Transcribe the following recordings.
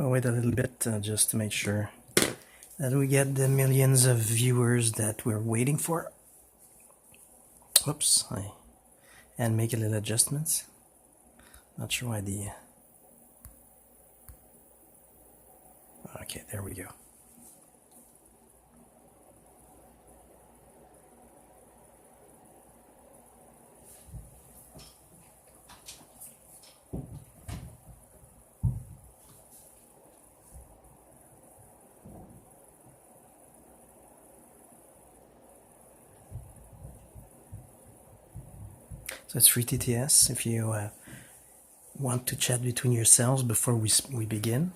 We'll wait a little bit just to make sure that we get the millions of viewers that we're waiting for. Whoops, and make a little adjustments. Not sure why the... Okay, there we go. So it's free TTS if you want to chat between yourselves before we begin.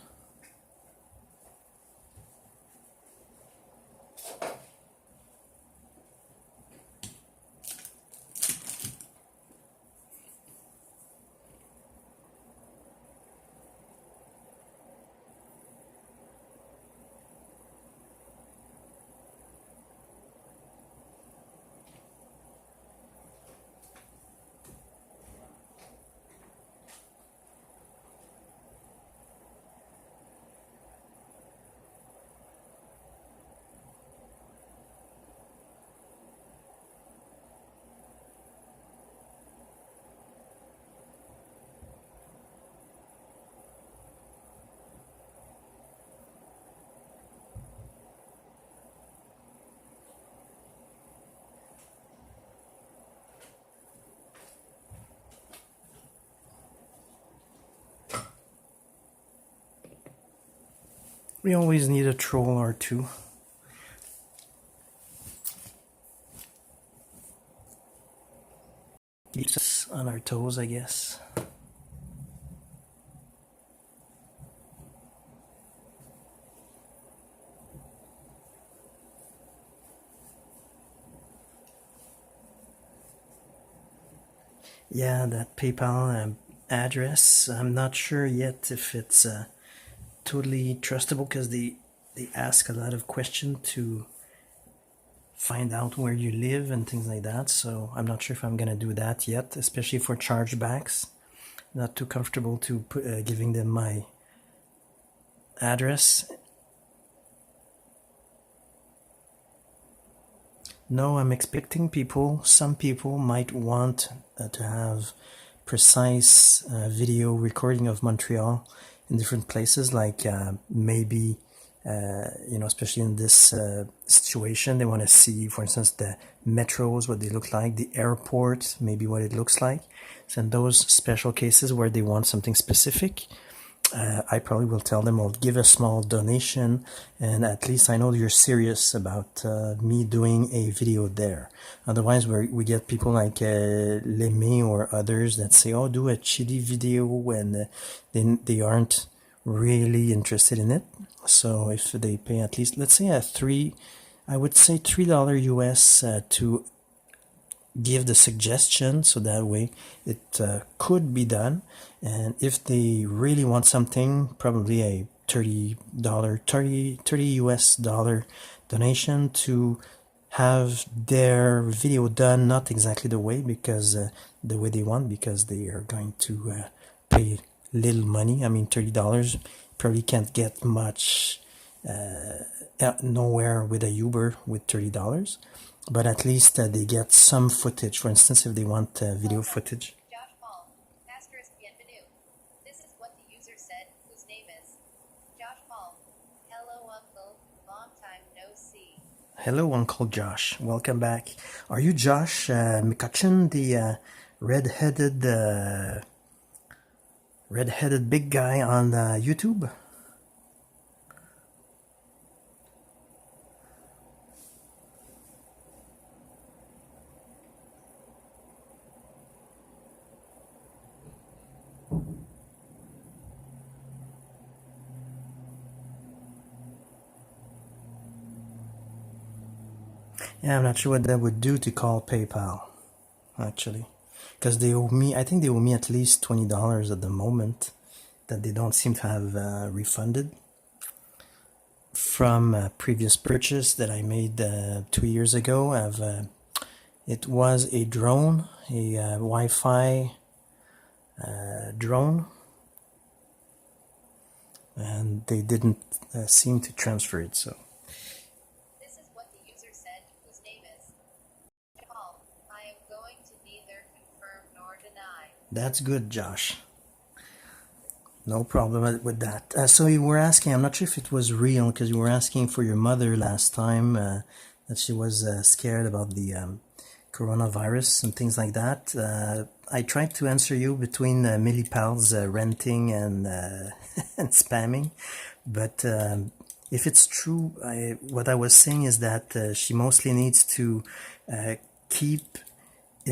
We always need a troll or two. Keeps us on our toes, I guess. Yeah, that PayPal address, I'm not sure yet if it's totally trustable, because they ask a lot of questions to find out where you live and things like that, so I'm not sure if I'm gonna do that yet, especially for chargebacks. Not too comfortable to giving them my address. No, I'm expecting some people might want to have precise video recording of Montreal in different places, like maybe you know, especially in this situation, they want to see, for instance, the metros, what they look like, the airport, maybe what it looks like. So in those special cases where they want something specific, I probably will tell them, I'll give a small donation, and at least I know you're serious about me doing a video there. Otherwise, we get people like Lemay or others that say, oh, do a chili video, and then they aren't really interested in it. So if they pay at least, let's say I would say $3 US to give the suggestion, so that way it could be done. And if they really want something, probably a $30 US dollar donation to have their video done not exactly the way the way they want, because they are going to pay little money. I mean, $30 probably can't get much nowhere with a Uber with $30, but at least they get some footage. For instance, if they want video footage. Josh Paul, asterisk bienvenue. This is what the user said, whose name is Josh Paul. Hello, Uncle. Long time no see. Hello, Uncle Josh. Welcome back. Are you Josh McCutcheon, the red-headed big guy on YouTube? Yeah, I'm not sure what that would do to call PayPal, actually, because they owe me, I think they owe me at least $20 at the moment that they don't seem to have refunded from a previous purchase that I made 2 years ago. It was a drone, a Wi-Fi drone and they didn't seem to transfer it. So This is what the user said, whose name is Paul. I am going to neither confirm nor deny. that's good, Josh. No problem with that. So you were asking, I'm not sure if it was real, because you were asking for your mother last time, that she was scared about the coronavirus and things like that. I tried to answer you between millipals, renting and and spamming, but if it's true, what I was saying is that she mostly needs to keep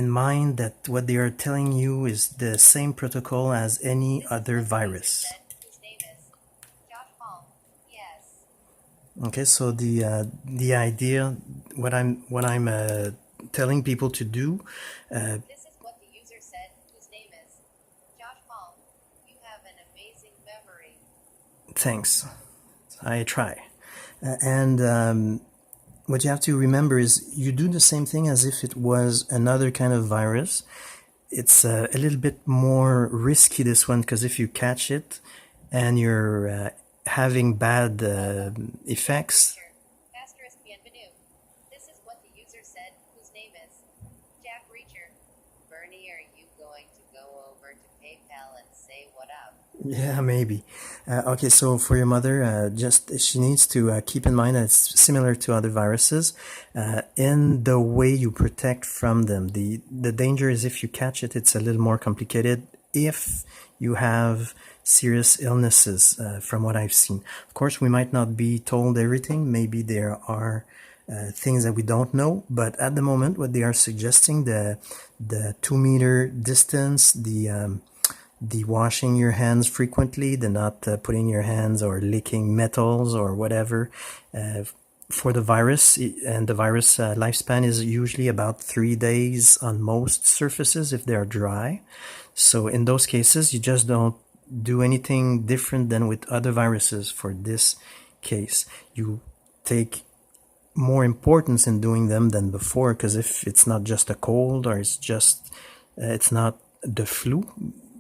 in mind that what they are telling you is the same protocol as any other virus. Whose name is Josh Paul. Yes. Okay, so the idea, what I'm telling people to do, This is what the user said, whose name is Josh Paul. You have an amazing memory. thanks, I try. And what you have to remember is you do the same thing as if it was another kind of virus. It's a little bit more risky, this one, because if you catch it and you're having bad effects. Asterisk bienvenue. This is what the user said, whose name is Jack Reacher. Bernie, are you going to go over to PayPal and say what up? Yeah, maybe. Okay, so for your mother, just she needs to keep in mind that it's similar to other viruses in the way you protect from them. The danger is if you catch it, it's a little more complicated if you have serious illnesses, from what I've seen. Of course, we might not be told everything. Maybe there are things that we don't know, but at the moment, what they are suggesting, the 2 meter distance, the washing your hands frequently, the not putting your hands or licking metals or whatever, for the virus, and the virus lifespan is usually about 3 days on most surfaces if they are dry. So in those cases, you just don't do anything different than with other viruses. For this case, you take more importance in doing them than before, because if it's not just a cold or it's not the flu.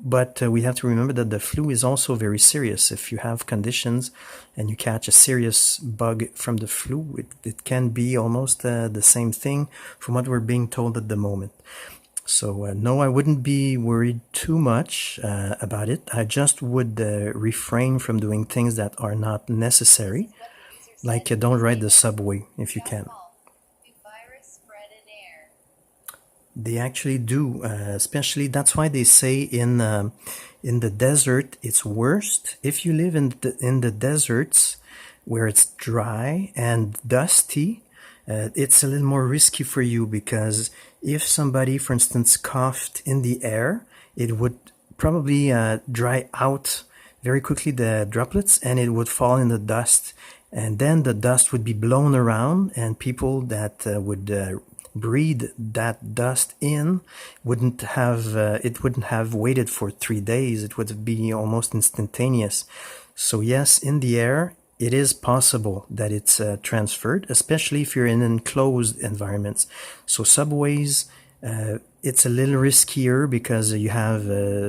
But we have to remember that the flu is also very serious. If you have conditions and you catch a serious bug from the flu, it can be almost the same thing from what we're being told at the moment. So no, I wouldn't be worried too much about it. I just would refrain from doing things that are not necessary, like don't ride the subway if you can. Do virus spread in air? They actually do, especially that's why they say in the desert it's worst. If you live in the deserts where it's dry and dusty, it's a little more risky for you, because if somebody, for instance, coughed in the air, it would probably dry out very quickly, the droplets, and it would fall in the dust, and then the dust would be blown around, and people that would breathe that dust in wouldn't have waited for 3 days. It would be almost instantaneous. So yes, in the air it is possible that it's transferred, especially if you're in enclosed environments. So subways, it's a little riskier because you have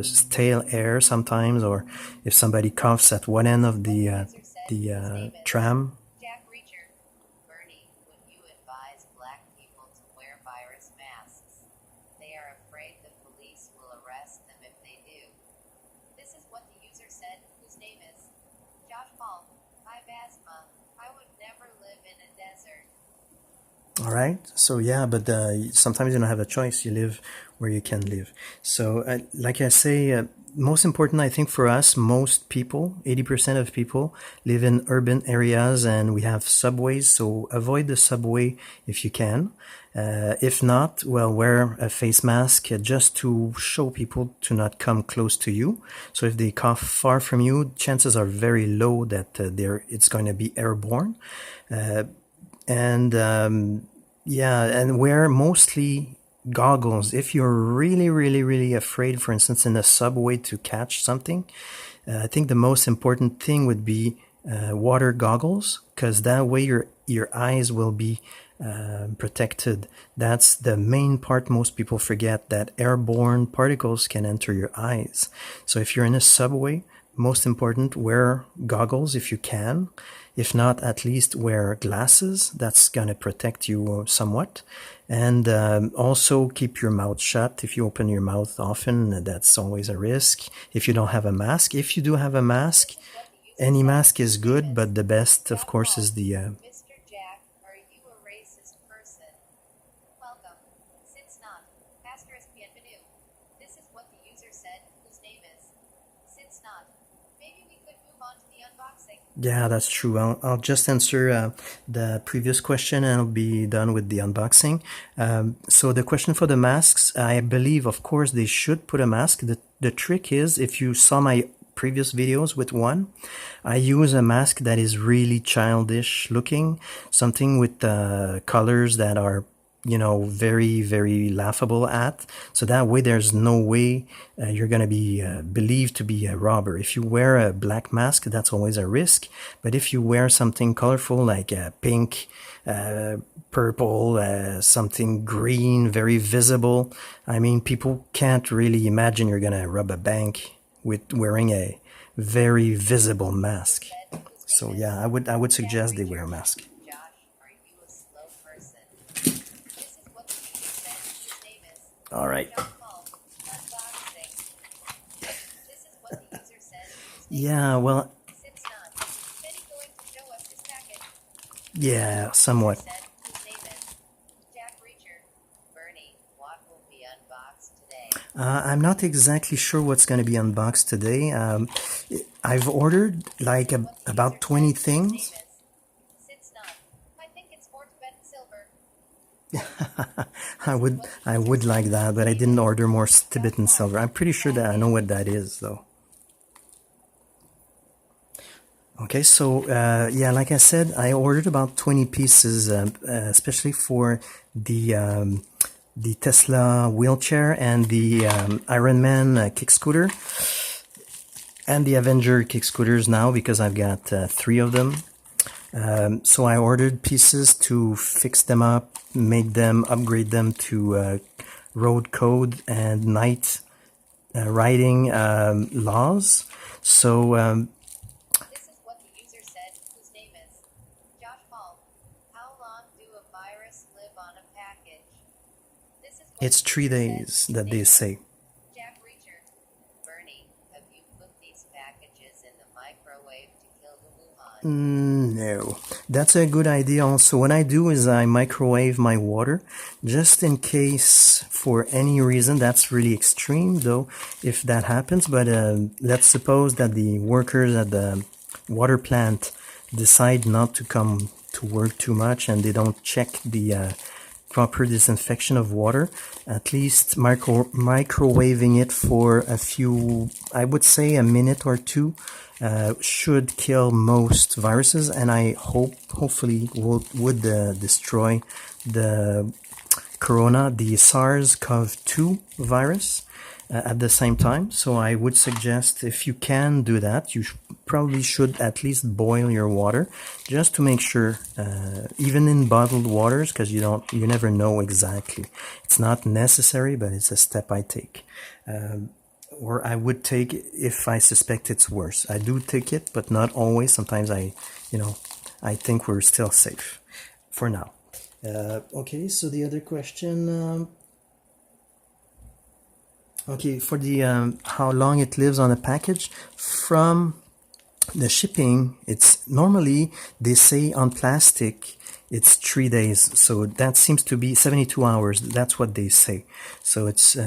stale air sometimes, or if somebody coughs at one end of the tram. Jack Reacher. Bernie, would you advise black people to wear virus masks? They are afraid the police will arrest them if they do. This is what the user said, whose name is Josh Paul. I have asthma. I would never live in a desert. All right. So yeah, but sometimes you don't have a choice. You live where you can live. So like I say, most important, I think for us, most people, 80% of people live in urban areas, and we have subways. So avoid the subway if you can. If not, well, wear a face mask just to show people to not come close to you. So if they cough far from you, chances are very low that it's going to be airborne. And wear mostly goggles. If you're really, really, really afraid, for instance, in a subway to catch something, I think the most important thing would be water goggles, because that way your eyes will be protected. That's the main part most people forget, that airborne particles can enter your eyes. So if you're in a subway, most important, wear goggles if you can. If not, at least wear glasses. That's going to protect you somewhat. And also keep your mouth shut. If you open your mouth often, that's always a risk. If you don't have a mask. If you do have a mask, any mask is good, but the best, of course, is the... Mr. Jack, are you a racist person? Welcome. Since not, asterisk bienvenue. This is what the user said, whose name is. Since not, maybe we could move on to the unboxing. Yeah, that's true. I'll just answer the previous question and I'll be done with the unboxing. So the question for the masks, I believe, of course, they should put a mask. The trick is, if you saw my previous videos with one, I use a mask that is really childish looking, something with colors that are, you know, very, very laughable at. So that way there's no way you're going to be believed to be a robber. If you wear a black mask, that's always a risk. But if you wear something colorful like pink, purple, something green, very visible, I mean, people can't really imagine you're going to rob a bank with wearing a very visible mask. So yeah, I would suggest they wear a mask. Josh, are you a slow person? This is what the user said, his name is. All right. John Paul, unboxing. This is what the user said, his name is. Yeah, well, Since not, Benny going to show us his package. yeah, somewhat. Said, whose name is. Jack Reacher. Bernie, what will be unboxed today? I'm not exactly sure what's going to be unboxed today. I've ordered like about 20 things. Since not, I think it's more Tibetan silver. I would like that, but I didn't order more Tibetan silver. I'm pretty sure that I know what that is, though. Okay, so yeah, like I said, I ordered about 20 pieces, especially for the Tesla wheelchair and the Iron Man kick scooter and the Avenger kick scooters now, because I've got 3 of them. So I ordered pieces to fix them up, make them, upgrade them to road code and night riding laws. So This is what the user said, whose name is. Josh Paul. How long do a virus live on a package? This is what it's the 3 user said, days whose that name they is. say. Jack Reacher. Bernie, have you put these packages in the microwave to kill the Wuhan? No, that's a good idea also. What I do is I microwave my water just in case, for any reason. That's really extreme though if that happens, but let's suppose that the workers at the water plant decide not to come to work too much and they don't check the proper disinfection of water. At least microwaving it for a few, I would say a minute or two, should kill most viruses, and I hopefully would destroy the corona, the SARS-CoV-2 virus at the same time. So I would suggest, if you can do that, you probably should at least boil your water just to make sure, even in bottled waters, because you never know exactly. It's not necessary, but it's a step I take. Or I would take if I suspect it's worse. I do take it, but not always. Sometimes I think we're still safe for now. Okay, so the other question, okay, for the how long it lives on a package, from the shipping, it's normally, they say on plastic, it's 3 days. So that seems to be 72 hours. That's what they say. So it's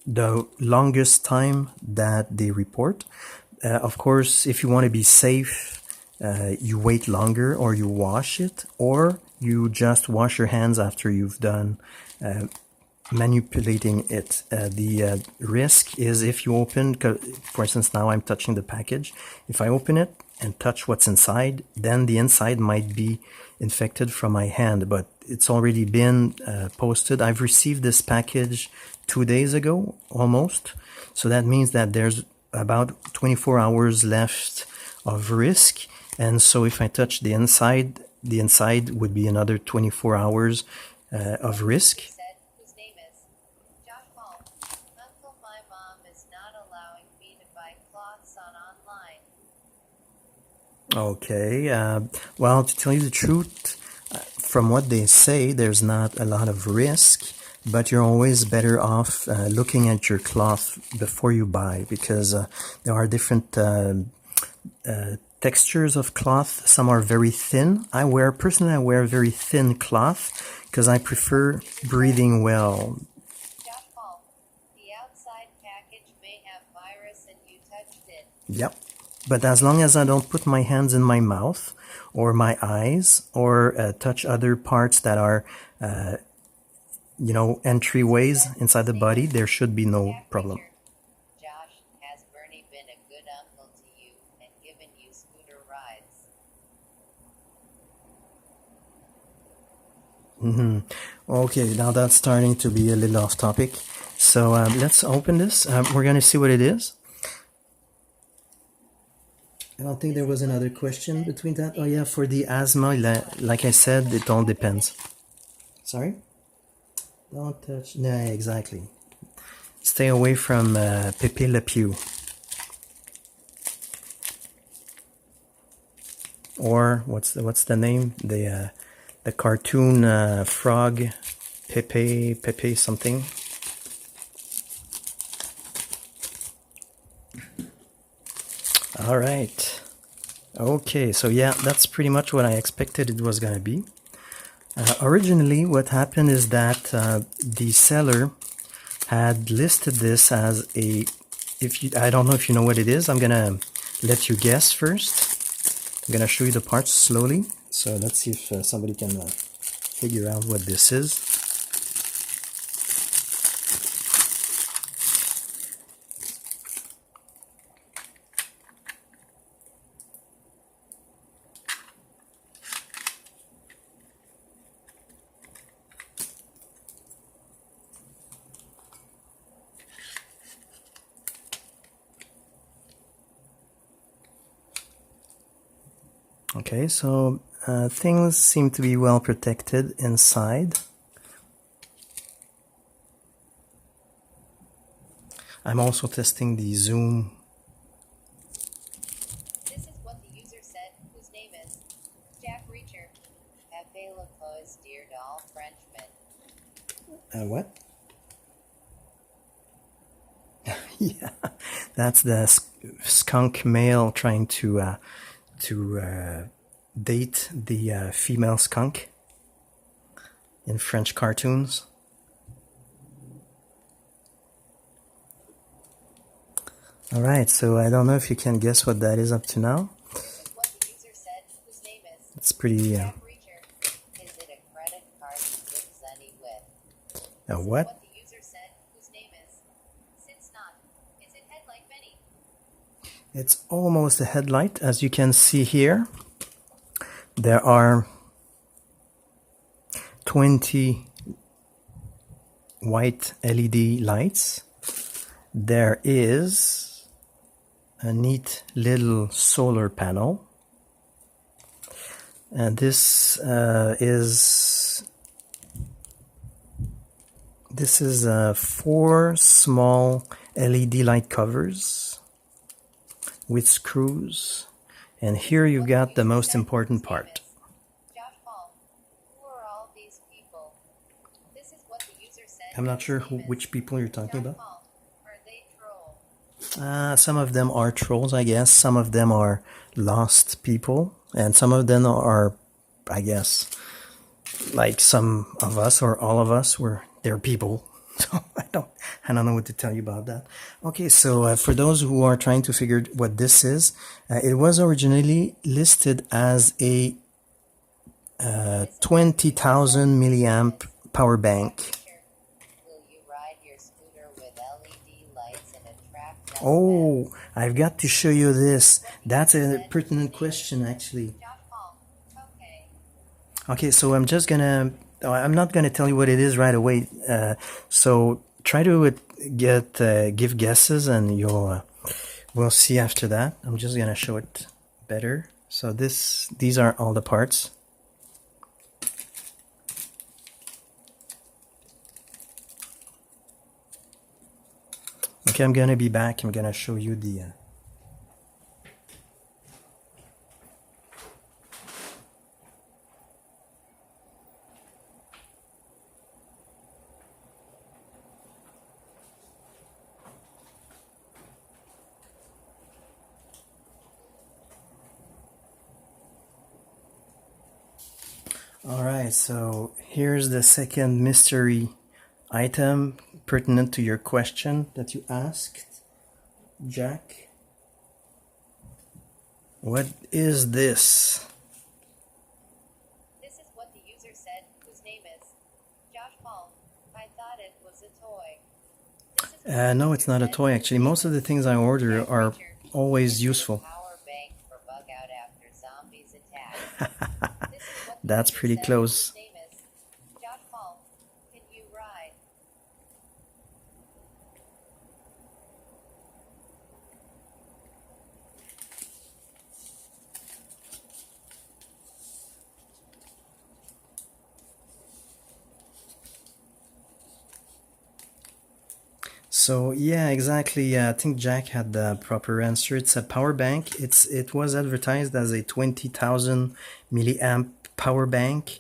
the longest time that they report. Of course, if you want to be safe, you wait longer, or you wash it, or you just wash your hands after you've done manipulating it. The risk is if you open, for instance, now I'm touching the package. If I open it and touch what's inside, then the inside might be infected from my hand, but it's already been posted. I've received this package 2 days ago, almost. So that means that there's about 24 hours left of risk. And so if I touch the inside would be another 24 hours of risk. Said, whose name is. Josh Paul. Uncle, my mom is not allowing me to buy cloths on Okay, well, to tell you the truth, from what they say, there's not a lot of risk, but you're always better off looking at your cloth before you buy, because there are different textures of cloth. Some are very thin. Personally, I wear very thin cloth because I prefer breathing well. Josh Paul, the outside package may have virus and you touched it. Yep. But as long as I don't put my hands in my mouth or my eyes or touch other parts that are, entryways inside the body, there should be no problem. Josh, has Bernie been a good uncle to you and given you scooter rides? Okay, now that's starting to be a little off topic. So let's open this. We're going to see what it is. I don't think there was another question between that. Oh yeah, for the asthma, like I said, it all depends. Sorry? Don't touch. No, exactly. Stay away from Pepe Le Pew. Or what's the name? The cartoon frog, Pepe something. All right. Okay, so yeah, that's pretty much what I expected it was gonna be. Originally, what happened is that the seller had listed this as a. I don't know if you know what it is. I'm gonna let you guess first. I'm gonna show you the parts slowly. So let's see if somebody can figure out what this is. Okay, so things seem to be well protected inside. I'm also testing the zoom. This is what the user said, whose name is Jack Reacher. Pepe Le Peu's dear doll Frenchman. What? Yeah, that's the skunk male trying to date the female skunk in French cartoons. All right, so I don't know if you can guess what that is up to now. This is what the user said, whose name is It's pretty. Jack Reacher. Is it a credit card you get Sunny with? A what? What the user said, whose name is Sits Not. Is it headlight Benny? It's almost a headlight. As you can see here, there are 20 white LED lights. There is a neat little solar panel. And this is 4 small LED light covers with screws. And here you got the most important part. Josh Paul, who are all these people? This is what the user said. I'm not sure which people you're talking about. Paul, are they trolls? Some of them are trolls, I guess. Some of them are lost people. And some of them are, I guess, like some of us or all of us, they're people. So I don't know what to tell you about that. Okay, so for those who are trying to figure what this is, it was originally listed as a 20,000 milliamp power bank. Will you ride your scooter with LED lights and attract Oh, I've got to show you this. That's a pertinent question, actually. Josh Paul, okay. Okay, so I'm not gonna tell you what it is right away. So try to give guesses, and we'll see after that. I'm just gonna show it better. So these are all the parts. Okay, I'm gonna be back. I'm gonna show you the. Alright, so here's the second mystery item pertinent to your question that you asked, Jack. What is this? This is what the user said, whose name is Josh Paul. I thought it was a toy. No, it's not a toy actually. Most of the things I order are always useful. Power bank for bug out after zombies attack. That's pretty close. His name is Josh Paul. Can you ride? So yeah, exactly. I think Jack had the proper answer. It's a power bank. It was advertised as a 20,000 milliamp power bank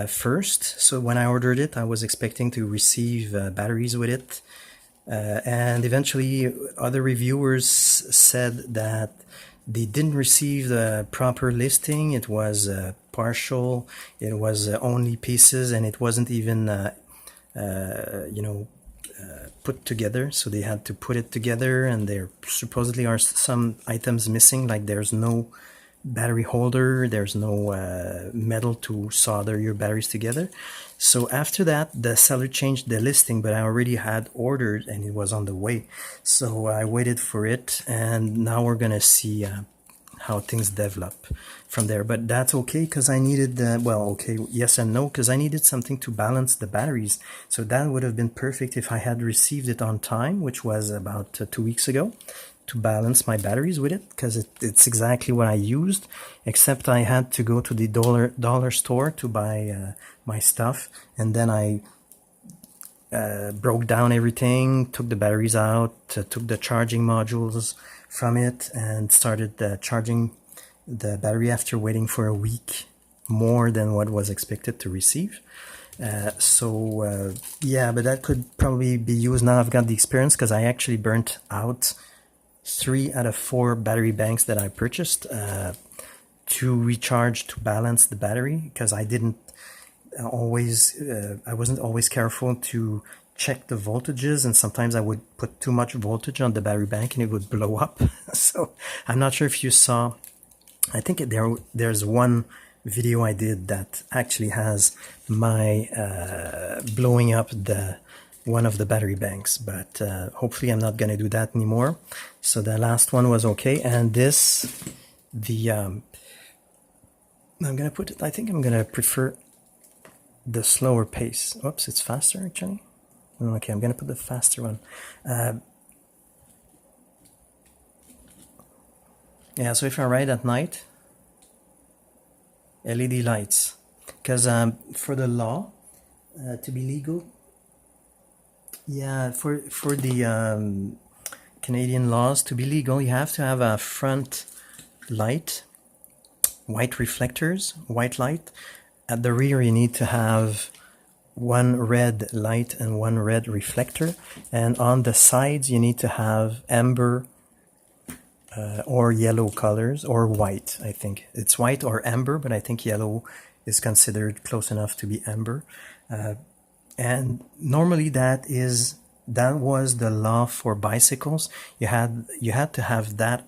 first. So when I ordered it, I was expecting to receive batteries with it. And eventually other reviewers said that they didn't receive the proper listing. It was partial, it was only pieces, and it wasn't even put together, so they had to put it together, and there supposedly are some items missing, like there's no battery holder, there's no metal to solder your batteries together. So after that, the seller changed the listing, but I already had ordered and it was on the way. So I waited for it, and now we're gonna see how things develop from there. But that's okay, because I needed, well, okay, yes and no, because I needed something to balance the batteries. So that would have been perfect if I had received it on time, which was about 2 weeks ago, to balance my batteries with it, because it's exactly what I used, except I had to go to the dollar store to buy my stuff, and then I broke down everything, took the batteries out, took the charging modules from it, and started charging the battery after waiting for a week more than what was expected to receive. Yeah, but that could probably be used now. I've got the experience, because I actually burnt out 3 out of 4 battery banks that I purchased to recharge, to balance the battery, because I didn't always, I wasn't always careful to check the voltages, and sometimes I would put too much voltage on the battery bank and it would blow up. So I'm not sure if you saw, I think there's one video I did that actually has my blowing up one of the battery banks, but hopefully I'm not going to do that anymore. So the last one was okay, and this, I'm going to put it, I think I'm going to prefer the slower pace. Oops, it's faster actually. Okay, I'm going to put the faster one. Yeah, so if I ride at night, LED lights, because for the law to be legal, yeah, for the Canadian laws to be legal, you have to have a front light, white reflectors, white light. At the rear, you need to have one red light and one red reflector, and on the sides you need to have amber or yellow colors, or white. I think it's white or amber, but I think yellow is considered close enough to be amber. And normally that was the law for bicycles. You had to have that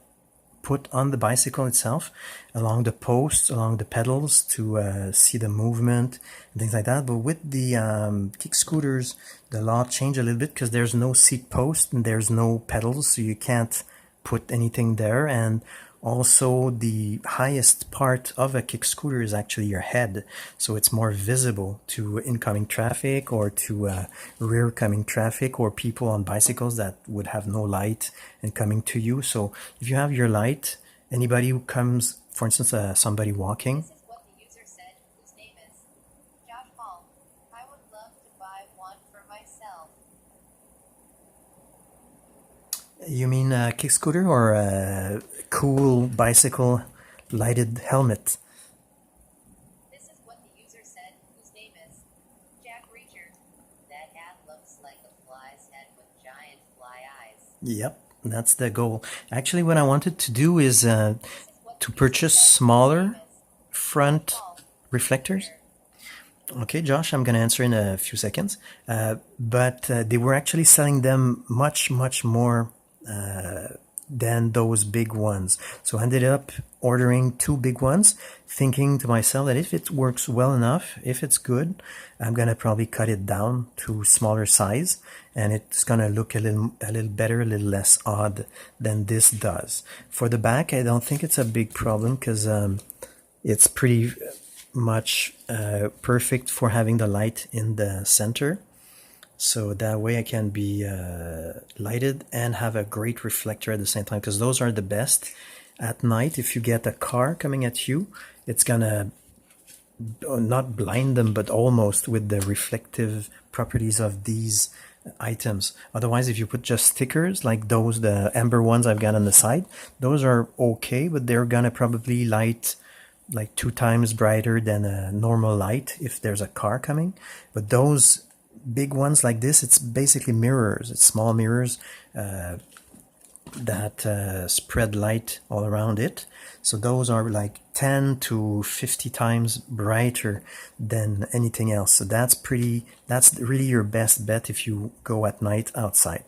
put on the bicycle itself, along the posts, along the pedals, to see the movement and things like that. But with the kick scooters, the law changed a little bit, because there's no seat post and there's no pedals, so you can't put anything there. And also the highest part of a kick scooter is actually your head, so it's more visible to incoming traffic, or to rear coming traffic, or people on bicycles that would have no light and coming to you. So if you have your light, anybody who comes, for instance, somebody walking. This is what the user said, whose name is Josh Paul. I would love to buy one for myself. You mean a kick scooter, or a cool bicycle lighted helmet? This is what the user said, whose name is Jack Reacher. That hat looks like a fly's head with giant fly eyes. Yep, that's the goal. Actually, what I wanted to do is to purchase smaller front reflectors. Okay, Josh, I'm going to answer in a few seconds. But they were actually selling them much, much more than those big ones. So I ended up ordering 2 big ones, thinking to myself that if it works well enough, if it's good, I'm going to probably cut it down to smaller size, and it's going to look a little better, a little less odd than this does. For the back, I don't think it's a big problem because it's pretty much perfect for having the light in the center, so that way I can be lighted and have a great reflector at the same time, because those are the best at night. If you get a car coming at you, it's gonna not blind them, but almost, with the reflective properties of these items. Otherwise, if you put just stickers like those, the amber ones I've got on the side, those are okay, but they're gonna probably light like 2 times brighter than a normal light if there's a car coming. But those big ones like this, it's basically mirrors. It's small mirrors that spread light all around it. So those are like 10 to 50 times brighter than anything else. So that's really your best bet if you go at night outside.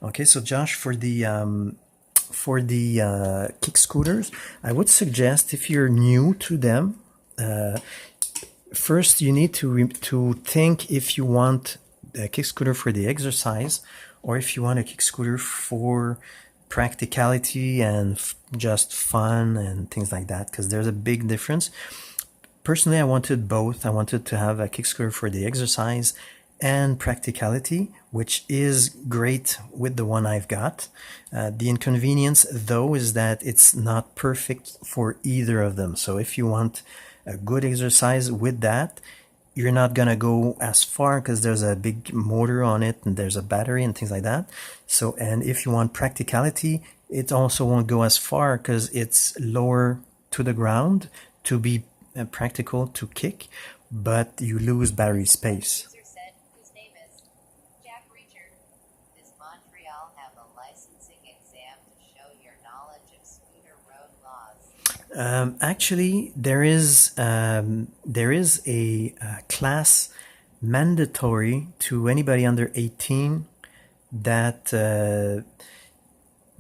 Okay, so Josh, for the kick scooters, I would suggest, if you're new to them, first you need to think if you want a kick scooter for the exercise, or if you want a kick scooter for practicality and just fun and things like that, because there's a big difference. Personally, I wanted both. I wanted to have a kick scooter for the exercise and practicality, which is great with the one I've got. The inconvenience, though, is that it's not perfect for either of them. So if you want a good exercise with that, you're not gonna go as far because there's a big motor on it and there's a battery and things like that. So, and if you want practicality, it also won't go as far because it's lower to the ground to be practical to kick, but you lose battery space. Actually, there is a class mandatory to anybody under 18 that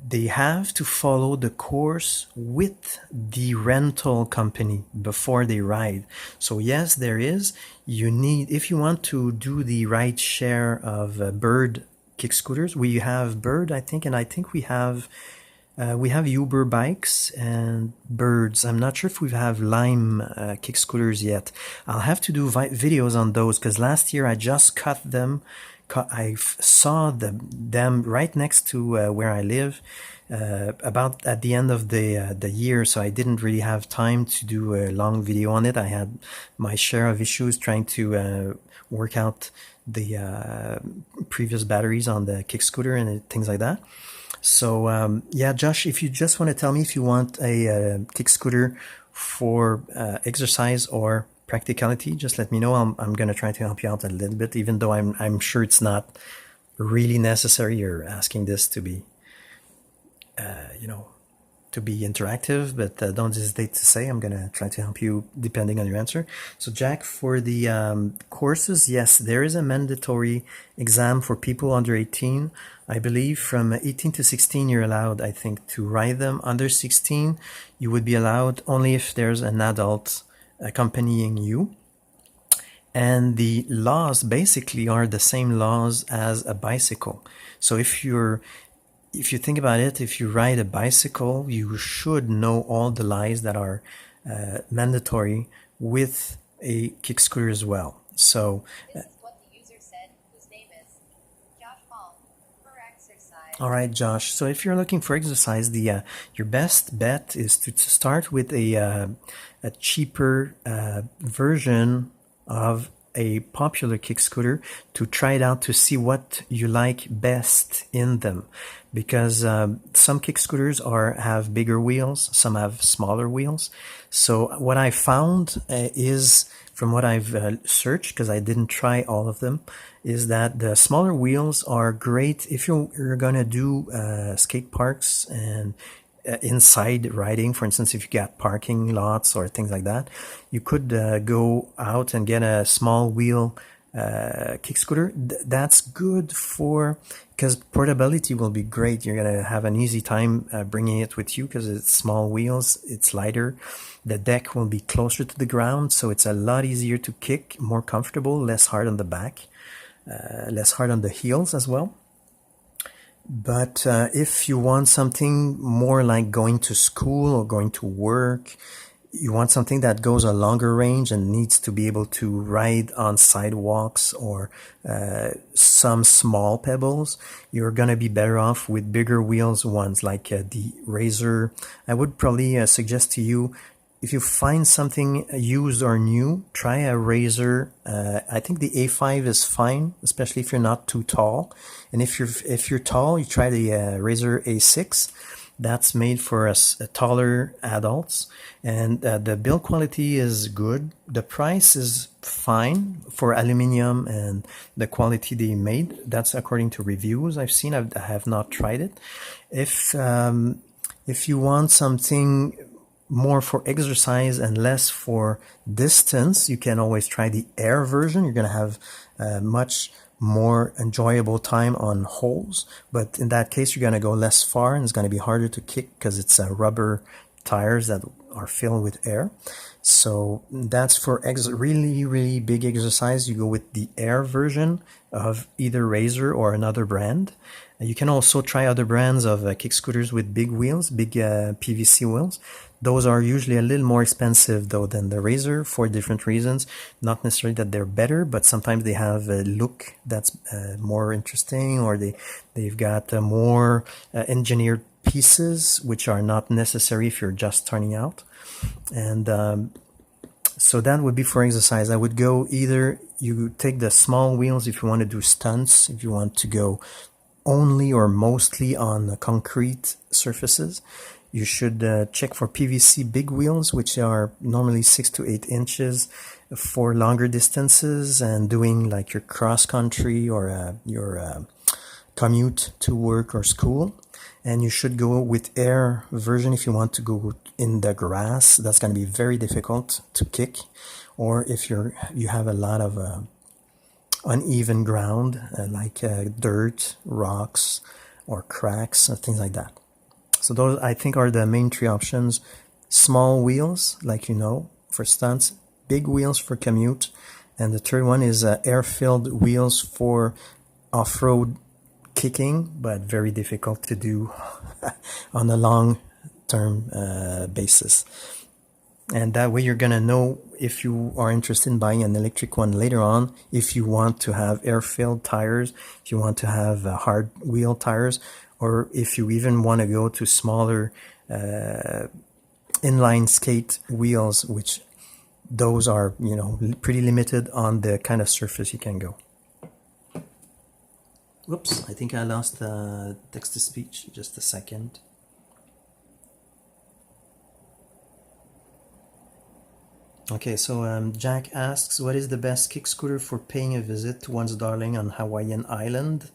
they have to follow the course with the rental company before they ride. So yes, there is. You need, if you want to do the ride share of Bird kick scooters, we have Bird, I think, and I think we have Uber bikes and Birds. I'm not sure if we have Lime kick scooters yet. I'll have to do videos on those because last year I just cut them. I saw them right next to where I live about at the end of the year, so I didn't really have time to do a long video on it. I had my share of issues trying to work out the previous batteries on the kick scooter and things like that. So yeah, Josh, if you just want to tell me if you want a kick scooter for exercise or practicality, just let me know. I'm going to try to help you out a little bit, even though I'm sure it's not really necessary. You're asking this to be, to be interactive, but don't hesitate to say. I'm going to try to help you depending on your answer. So Jack, for the courses, yes, there is a mandatory exam for people under 18. I believe from 18 to 16 you're allowed, I think, to ride them. Under 16 you would be allowed only if there's an adult accompanying you. And the laws basically are the same laws as a bicycle. So if you think about it, if you ride a bicycle, you should know all the laws that are mandatory with a kick scooter as well. So this is what the user said, whose name is Josh Paul, for exercise. All right, Josh. So if you're looking for exercise, your best bet is to start with a cheaper version of a popular kick scooter to try it out to see what you like best in them, because some kick scooters have bigger wheels, some have smaller wheels. So what I found is, from what I've searched, because I didn't try all of them, is that the smaller wheels are great if you're gonna do skate parks and inside riding. For instance, if you got parking lots or things like that, you could go out and get a small wheel kick scooter. That's good for, because portability will be great. You're gonna have an easy time bringing it with you because it's small wheels, it's lighter. The deck will be closer to the ground, so it's a lot easier to kick, more comfortable, less hard on the back, less hard on the heels as well. But if you want something more like going to school or going to work, you want something that goes a longer range and needs to be able to ride on sidewalks or some small pebbles, you're going to be better off with bigger wheels ones like the Razor. I would probably suggest to you, if you find something used or new, try a Razor. I think the A5 is fine, especially if you're not too tall. And if you're tall, you try the Razor A6. That's made for us taller adults, and the build quality is good. The price is fine for aluminium and the quality they made. That's according to reviews I've seen. I have not tried it. If you want something more for exercise and less for distance, you can always try the air version. You're going to have much more enjoyable time on holes, but in that case you're going to go less far and it's going to be harder to kick because it's rubber tires that are filled with air. So that's for really big exercise. You go with the air version of either Razor or another brand. You can also try other brands of kick scooters with big wheels, big PVC wheels. Those are usually a little more expensive though than the Razor for different reasons. Not necessarily that they're better, but sometimes they have a look that's more interesting, or they've got more engineered pieces which are not necessary if you're just starting out. And so that would be for exercise. I would go either you take the small wheels if you want to do stunts, if you want to go only or mostly on concrete surfaces. You should check for PVC big wheels, which are normally 6 to 8 inches for longer distances and doing like your cross country or your commute to work or school. And you should go with air version if you want to go in the grass. That's going to be very difficult to kick. Or if you have a lot of uneven ground like dirt, rocks, or cracks, or things like that. So those, I think, are the main three options. Small wheels, like for stunts, big wheels for commute, and the third one is air-filled wheels for off-road kicking, but very difficult to do on a long-term basis. And that way you're going to know if you are interested in buying an electric one later on, if you want to have air-filled tires, if you want to have hard wheel tires, or if you even want to go to smaller inline skate wheels, which those are, pretty limited on the kind of surface you can go. Whoops, I think I lost text-to-speech. Just a second. Okay, so Jack asks, what is the best kick scooter for paying a visit to one's darling on Hawaiian Island?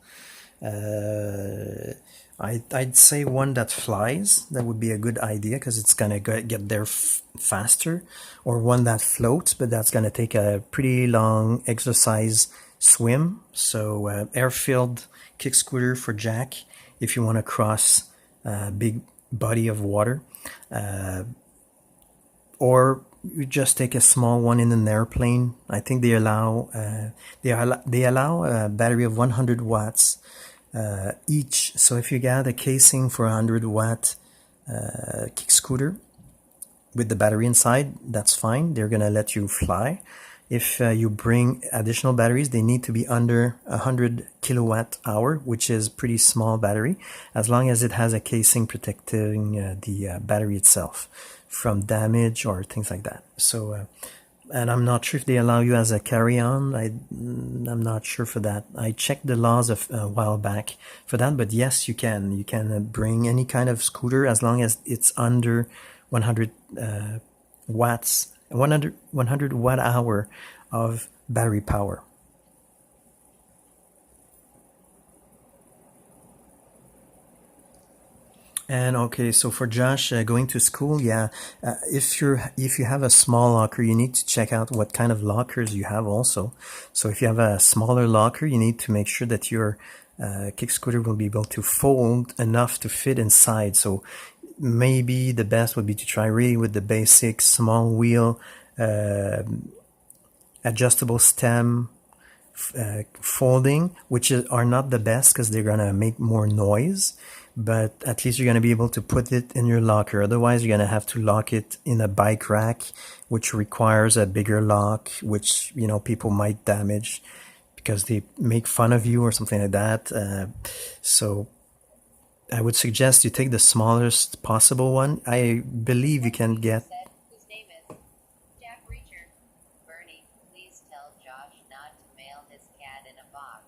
I'd say one that flies. That would be a good idea because it's gonna get there faster, or one that floats, but that's gonna take a pretty long exercise swim. So air-filled kick scooter for Jack if you want to cross a big body of water, or you just take a small one in an airplane. I think they allow a battery of 100 watts each. So if you got a casing for a 100-watt kick scooter with the battery inside, that's fine. They're gonna let you fly. If you bring additional batteries, they need to be under 100 kilowatt hour, which is pretty small battery, as long as it has a casing protecting the battery itself from damage or things like that. So, and I'm not sure if they allow you as a carry-on. I'm not sure for that. I checked the laws a while back for that, but yes, you can. You can bring any kind of scooter as long as it's under 100 watts. 100 watt hour of battery power. And okay, so for Josh going to school, yeah, if you have a small locker, you need to check out what kind of lockers you have also. So if you have a smaller locker, you need to make sure that your kick scooter will be able to fold enough to fit inside. So maybe the best would be to try really with the basic small wheel, adjustable stem, folding, which are not the best because they're gonna make more noise, but at least you're gonna be able to put it in your locker. Otherwise, you're gonna have to lock it in a bike rack, which requires a bigger lock, which people might damage because they make fun of you or something like that. So I would suggest you take the smallest possible one. I believe you can get. Whose name is Jack Reacher. Bernie, please tell Josh not to mail his cat in a box.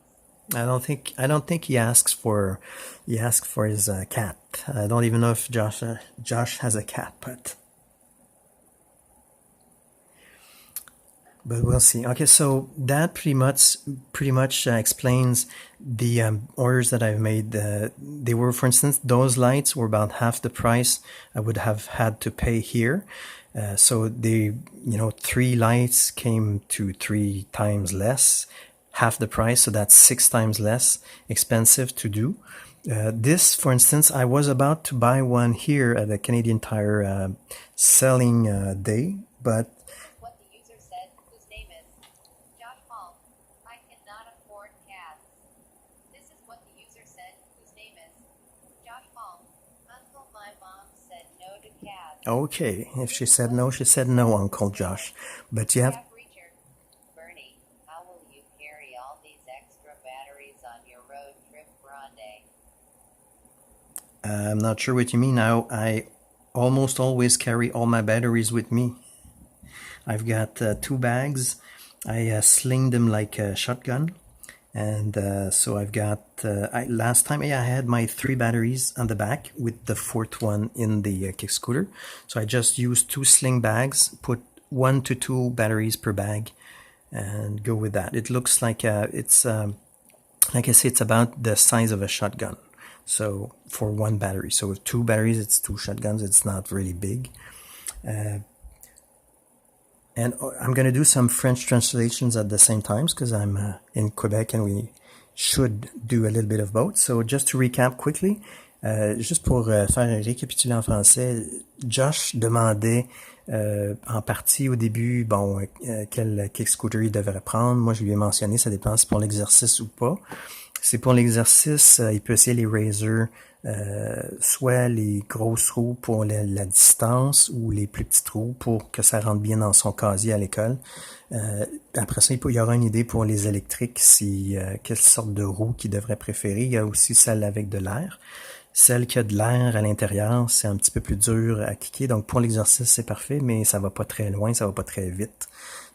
I don't think he asks for his cat. I don't even know if Josh has a cat, but we'll see. Okay, so that pretty much explains the orders that I've made. They were, for instance, those lights were about half the price I would have had to pay here. So they, 3 lights came to 3 times less, half the price. So that's 6 times less expensive to do. This, for instance, I was about to buy one here at the Canadian Tire selling day, but What the user said, whose name is Josh Paul. I cannot afford cats. This is what the user said, whose name is Josh Paul. Uncle, my mom said no to cats. okay, if she said no, Uncle Josh. But you have. Jack Reacher. Bernie, how will you carry all these extra batteries on your road trip grande? I'm not sure what you mean. Now I almost always carry all my batteries with me. I've got 2 bags. I sling them like a shotgun, and so I've got. Last time, I had my 3 batteries on the back with the 4th one in the kick scooter. So I just used 2 sling bags, put 1 to 2 batteries per bag, and go with that. It looks like it's like I say, it's about the size of a shotgun. So for 1 battery, so with 2 batteries, it's 2 shotguns. It's not really big. And I'm going to do some French translations at the same time because I'm in Quebec and we should do a little bit of both. So just to recap quickly, juste pour faire récapituler en français, Josh demandait en partie au début, quel kick scooter il devrait prendre. Moi, je lui ai mentionné, ça dépend si c'est pour l'exercice ou pas. C'est pour l'exercice, il peut essayer les razors, soit les grosses roues pour la distance ou les plus petites roues pour que ça rentre bien dans son casier à l'école. Après ça, il y aura une idée pour les électriques, quelle sorte de roue qu'il devrait préférer. Il y a aussi celle avec de l'air. Celle qui a de l'air à l'intérieur, c'est un petit peu plus dur à kicker. Donc pour l'exercice, c'est parfait, mais ça va pas très loin, ça va pas très vite.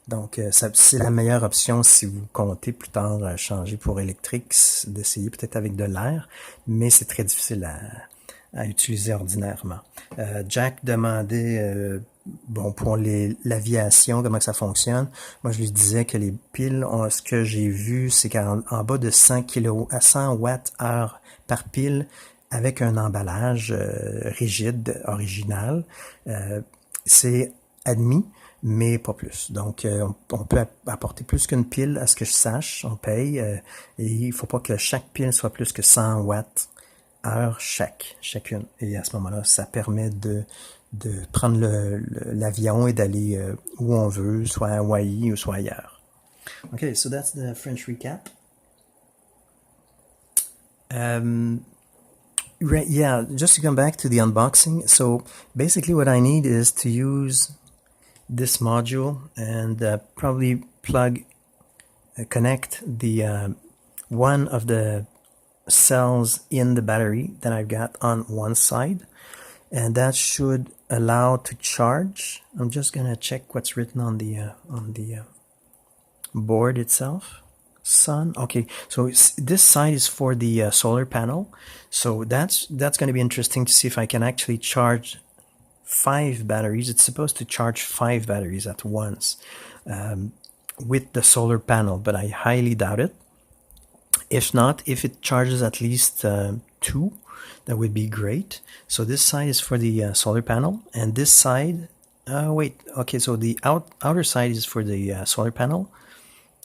Donc, c'est la meilleure option si vous comptez plus tard changer pour électrique, d'essayer peut-être avec de l'air, mais c'est très difficile à utiliser ordinairement. Jack demandait, pour l'aviation, comment que ça fonctionne. Moi, je lui disais que les piles, ce que j'ai vu, c'est qu'en bas de 100 watts-heure par pile, avec un emballage rigide, original, c'est admis, mais pas plus. Donc, on peut apporter plus qu'une pile, à ce que je sache, on paye, et il faut pas que chaque pile soit plus que 100 watts heure chacune. Et à ce moment-là, ça permet de prendre l'avion et d'aller où on veut, soit à Hawaï ou soit ailleurs. Okay, so that's the French recap. Right, yeah, just to come back to the unboxing. So basically what I need is to use this module and probably connect the one of the cells in the battery that I've got on one side, and that should allow to charge. I'm just gonna check what's written on the board itself. Sun. Okay, so this side is for the solar panel, so that's going to be interesting to see if I can actually charge 5 batteries. It's supposed to charge 5 batteries at once with the solar panel, but I highly doubt it. If not, if it charges at least 2 that would be great. So this side is for the solar panel, and this side, wait, okay, so the outer side is for the solar panel,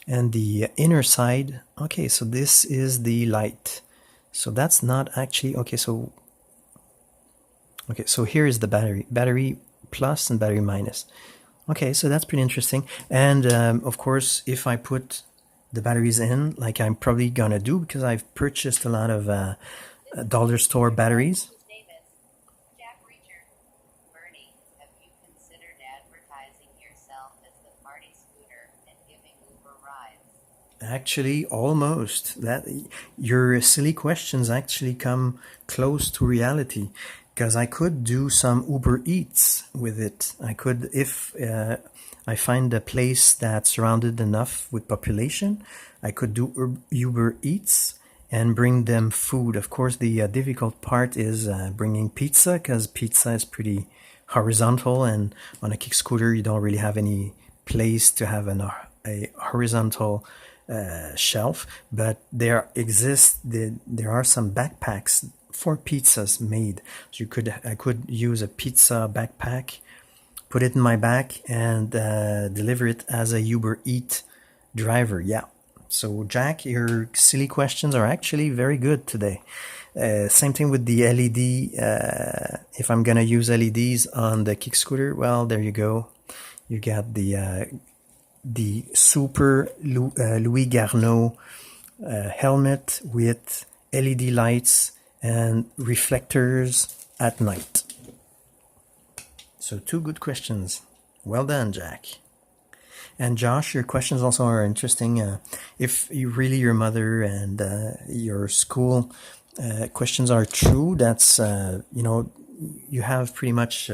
and the inner side, okay, so this is the light. So that's not actually, okay, so here is the battery plus and battery minus. Okay, so that's pretty interesting. And of course, if I put the batteries in, like I'm probably gonna do, because I've purchased a lot of dollar store batteries. Jack Reacher. Bernie, have you considered advertising yourself as the party scooter and giving Uber rides? Actually, almost. That your silly questions actually come close to reality, because I could do some Uber Eats with it. I could, if I find a place that's surrounded enough with population, I could do Uber Eats and bring them food. Of course, the difficult part is bringing pizza, because pizza is pretty horizontal, and on a kick scooter you don't really have any place to have a horizontal shelf. But there are some backpacks for pizzas made. So I could use a pizza backpack, put it in my back, and deliver it as a Uber Eat driver. Yeah. So Jack, your silly questions are actually very good today. Same thing with the LED. If I'm gonna use LEDs on the kick scooter, well, there you go. You got the super Louis Garneau helmet with LED lights and reflectors at night. So 2 good questions. Well done, Jack. And Josh, your questions also are interesting. If your mother and your school questions are true, that's, you have pretty much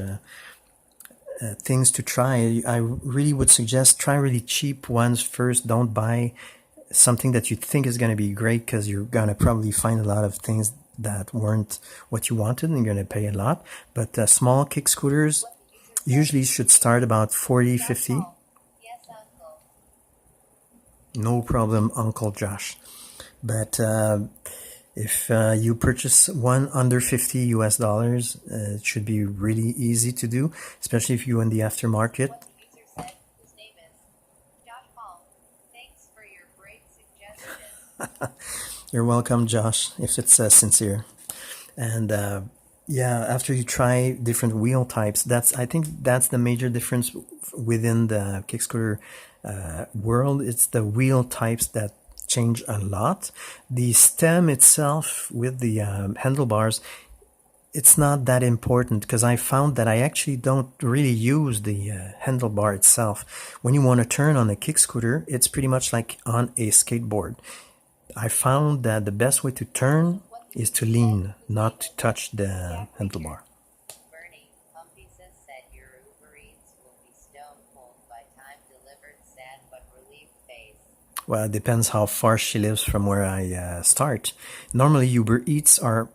things to try. I really would suggest try really cheap ones first. Don't buy something that you think is going to be great, because you're going to probably find a lot of things that weren't what you wanted, and you're going to pay a lot. But small kick scooters usually should start about 40, 50. Yes, Uncle. No problem, Uncle Josh. But if you purchase one under $50 US, it should be really easy to do, especially if you're in the aftermarket. What the user said, whose name is Josh Paul. Thanks for your great suggestion. You're welcome, Josh, if it's sincere. And yeah, after you try different wheel types, I think that's the major difference within the kick scooter world. It's the wheel types that change a lot. The stem itself with the handlebars, it's not that important, because I found that I actually don't really use the handlebar itself. When you want to turn on a kick scooter, it's pretty much like on a skateboard. I found that the best way to turn is to lean, not to touch the handlebar. Bernie, Pumpy said your Uber Eats will be stone cold by time delivered. Sad but relieved face. Well, it depends how far she lives from where I start. Normally, Uber Eats are,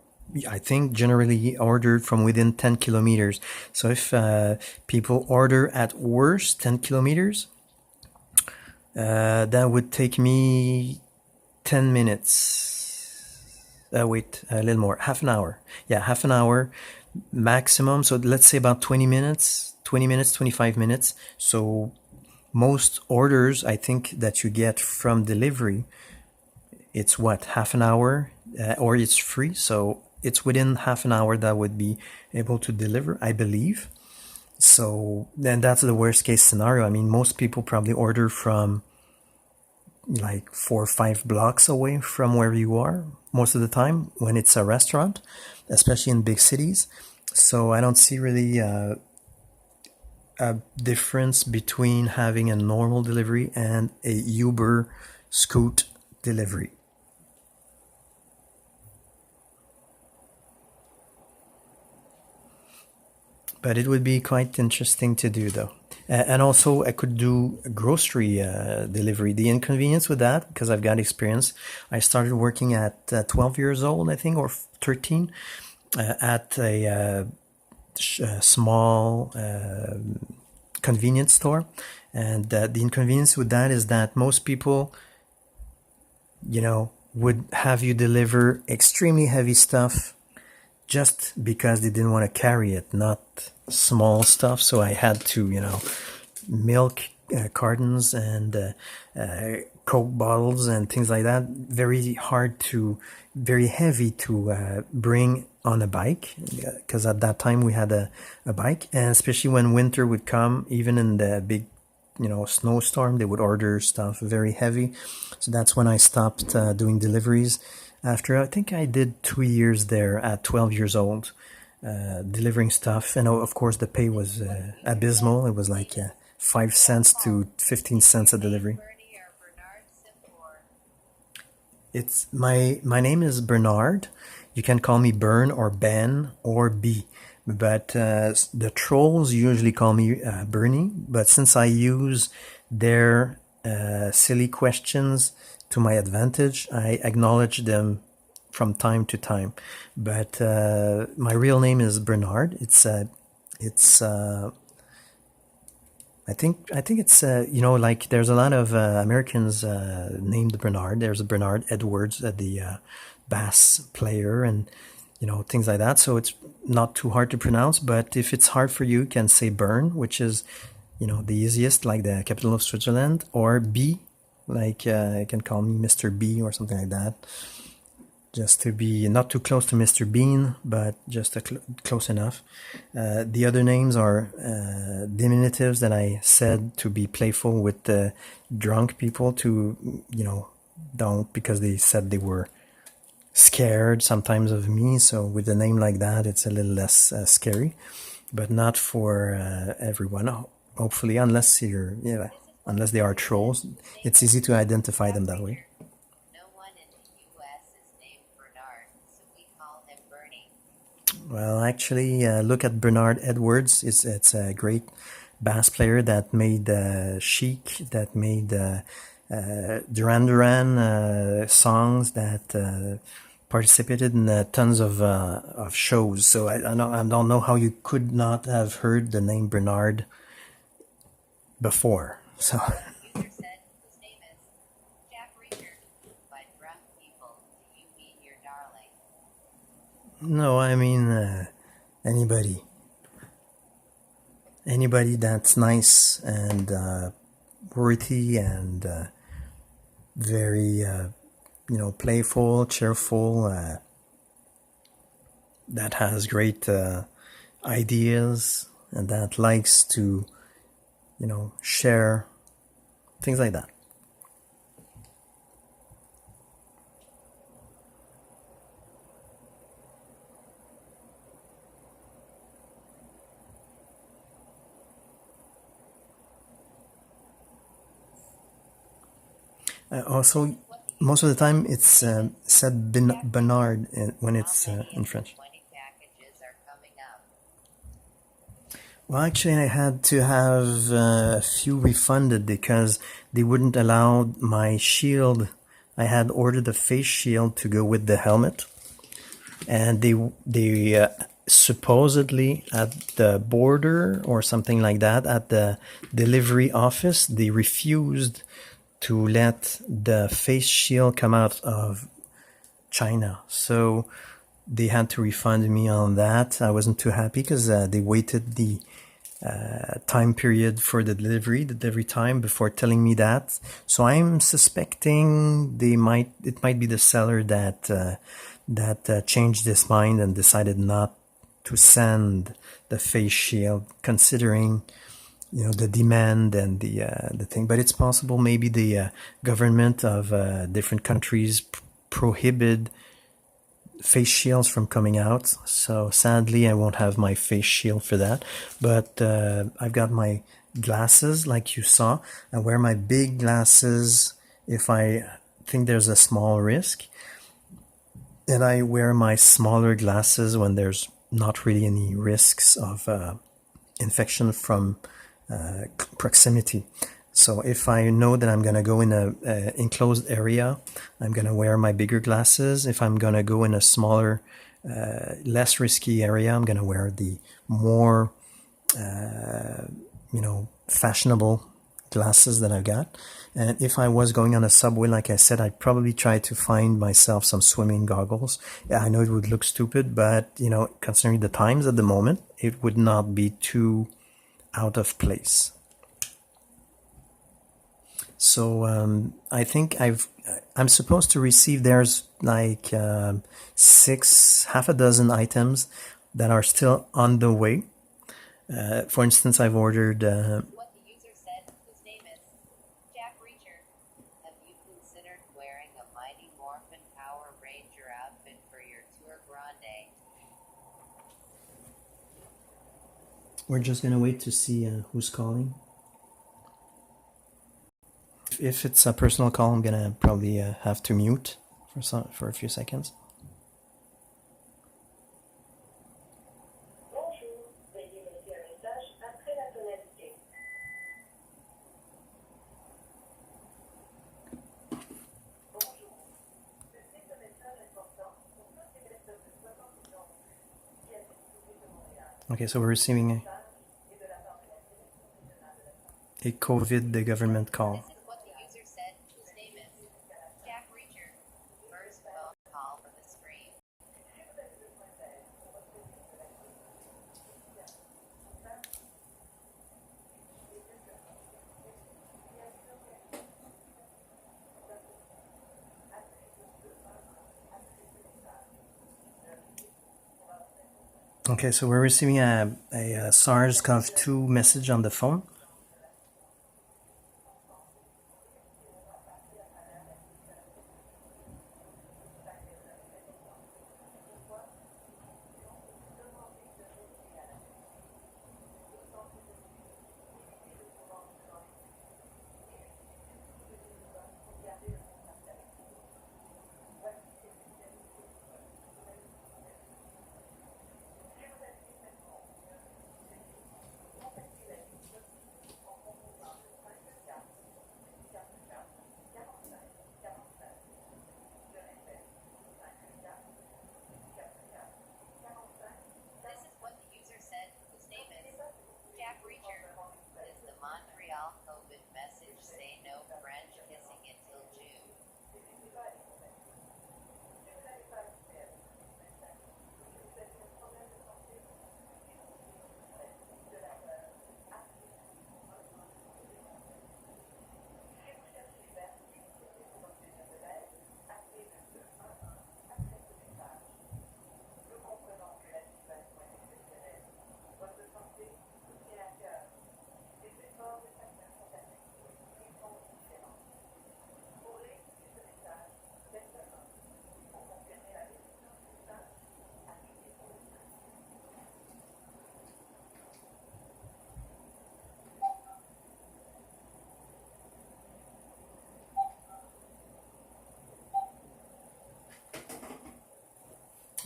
I think, generally ordered from within 10 kilometers. So if people order at worst 10 kilometers, that would take me 10 minutes. Wait, a little more, half an hour. Yeah, half an hour maximum. So let's say about 20 minutes, 25 minutes. So most orders, I think, that you get from delivery, it's what, half an hour, or it's free. So it's within half an hour that would be able to deliver, I believe. So then that's the worst case scenario. I mean, most people probably order from like 4 or 5 blocks away from where you are most of the time when it's a restaurant, especially in big cities. So I don't see really a difference between having a normal delivery and a Uber Scoot delivery. But it would be quite interesting to do, though. And also, I could do a grocery delivery. The inconvenience with that, because I've got experience, I started working at 12 years old, I think, or 13, at a small convenience store. And the inconvenience with that is that most people, would have you deliver extremely heavy stuff just because they didn't want to carry it, not small stuff. So I had to, milk cartons and Coke bottles and things like that. Very heavy to bring on a bike, because at that time we had a bike, and especially when winter would come, even in the big snowstorm, they would order stuff very heavy. So that's when I stopped doing deliveries. After, I think I did 2 years there at 12 years old, delivering stuff. And of course the pay was abysmal. It was like 5 cents to 15 cents a delivery. It's my name is Bernard. You can call me Bern or Ben or B. But the trolls usually call me Bernie. But since I use their silly questions to my advantage, I acknowledge them from time to time. But my real name is Bernard. I think it's like there's a lot of Americans named Bernard. There's a Bernard Edwards, the bass player, and things like that. So it's not too hard to pronounce. But if it's hard for you, you can say Bern, which is the easiest, like the capital of Switzerland, or B, like you can call me Mr. B or something like that. Just to be not too close to Mr. Bean, but just close enough. The other names are diminutives that I said to be playful with the drunk people, to don't, because they said they were scared sometimes of me. So with a name like that, it's a little less scary, but not for everyone. Hopefully, unless they are trolls, it's easy to identify them that way. Well, actually, look at Bernard Edwards. It's a great bass player that made Chic, that made Duran Duran songs, that participated in tons of shows. So I don't know how you could not have heard the name Bernard before. So. No, I mean anybody that's nice and worthy and very playful, cheerful, that has great ideas and that likes to share, things like that. Also, most of the time it's said Bernard when it's in French. Well, actually, I had to have a few refunded because they wouldn't allow my shield. I had ordered a face shield to go with the helmet, and they supposedly at the border or something like that, at the delivery office, they refused to let the face shield come out of China. So they had to refund me on that. I wasn't too happy because they waited the time period for the delivery time before telling me that. So I'm suspecting it might be the seller that changed his mind and decided not to send the face shield, considering the demand and the thing. But it's possible maybe the government of different countries prohibit face shields from coming out. So sadly, I won't have my face shield for that. But I've got my glasses, like you saw. I wear my big glasses if I think there's a small risk, and I wear my smaller glasses when there's not really any risks of infection from proximity. So if I know that I'm going to go in a enclosed area, I'm going to wear my bigger glasses. If I'm going to go in a smaller, less risky area, I'm going to wear the more, fashionable glasses that I've got. And if I was going on a subway, like I said, I'd probably try to find myself some swimming goggles. Yeah, I know it would look stupid, but you know, considering the times at the moment, it would not be too out of place. So I think I'm supposed to receive, there's like half a dozen items that are still on the way. For instance, I've ordered What the user said, whose name is Jack Reacher. Have you considered wearing a Mighty Morphin Power Ranger outfit for your Tour Grande? we're just gonna wait to see who's calling. If it's a personal call, I'm gonna probably have to mute for a few seconds. Okay, so we're receiving a COVID, the government call. This is what the user said, whose name is Jack Reacher. First phone call from the screen. Okay, so we're receiving a SARS-CoV-2 message on the phone. Montreal COVID message say no French kissing until June.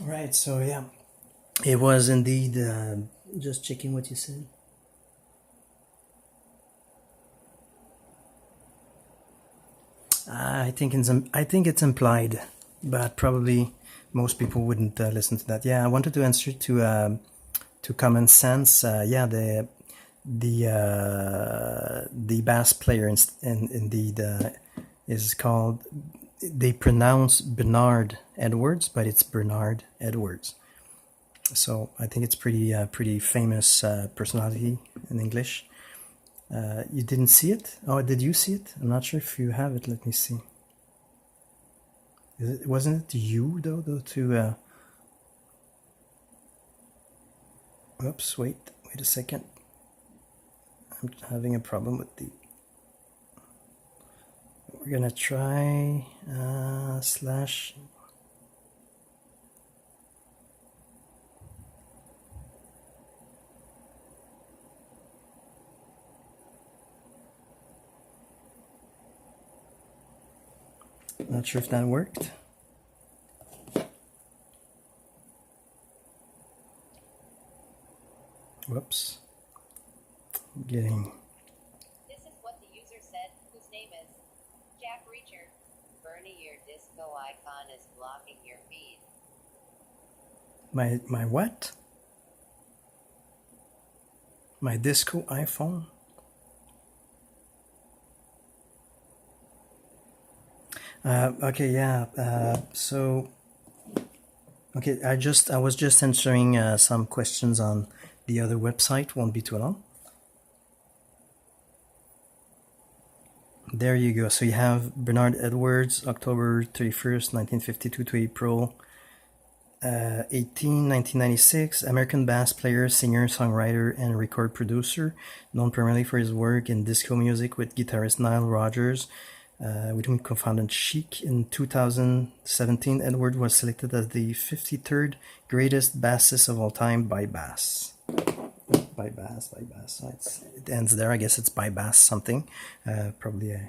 Right, so yeah, it was indeed, just checking what you said. I think it's implied, but probably most people wouldn't listen to that. Yeah, I wanted to answer to common sense. Yeah, the bass player indeed is called. They pronounce Bernard Edwards, but it's Bernard Edwards. So I think it's pretty famous personality in English. You didn't see it? Oh, did you see it? I'm not sure if you have it. Let me see. Wasn't it you though to oops, wait a second. I'm having a problem with the. We're gonna try slash. Not sure if that worked. Whoops. Getting. This is what the user said, whose name is Jack Reacher. Bernie, your disco icon is blocking your feed. My what? My disco iPhone? Okay, yeah. So, okay, I was just answering some questions on the other website. Won't be too long. There you go. So you have Bernard Edwards, October 31st, 1952 to April 18, 1996, American bass player, singer, songwriter, and record producer, known primarily for his work in disco music with guitarist Nile Rodgers, with whom co-founded Chic. In 2017, Edward was selected as the 53rd greatest bassist of all time by Bass. By Bass. So it ends there. I guess it's by Bass something. Probably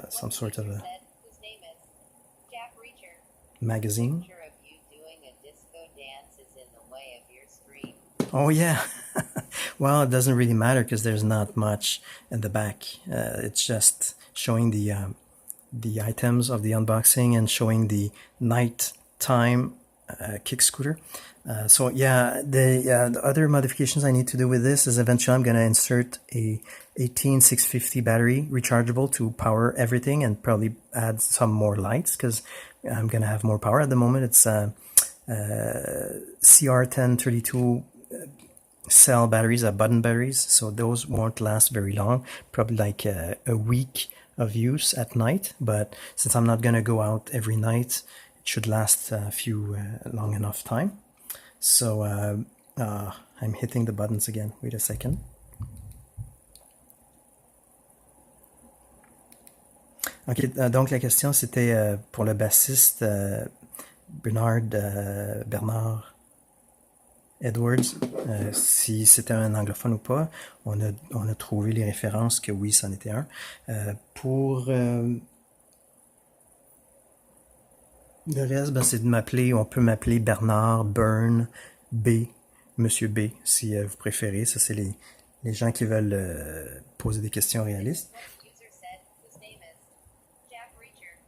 some sort of a Said, whose name is Jack Reacher. magazine. Picture of you doing a disco dance is in the way of your stream. Oh yeah. Well, it doesn't really matter because there's not much in the back. It's just showing the items of the unboxing and showing the nighttime kick scooter. So yeah, the other modifications I need to do with this is eventually I'm going to insert a 18650 battery rechargeable to power everything and probably add some more lights because I'm going to have more power. At the moment it's CR1032 cell batteries, button batteries, so those won't last very long, probably like a week of use at night, but since I'm not going to go out every night, it should last a few long enough time. So I'm hitting the buttons again. Wait a second. Ok, donc la question c'était pour le bassiste Bernard Edwards, si c'était un anglophone ou pas. On a trouvé les références que oui, c'en était un. Pour le reste, ben, c'est de m'appeler, on peut m'appeler Bernard, Bern, B, Monsieur B, si vous préférez. Ça, c'est les gens qui veulent poser des questions réalistes. User said, whose name is Jack Reacher.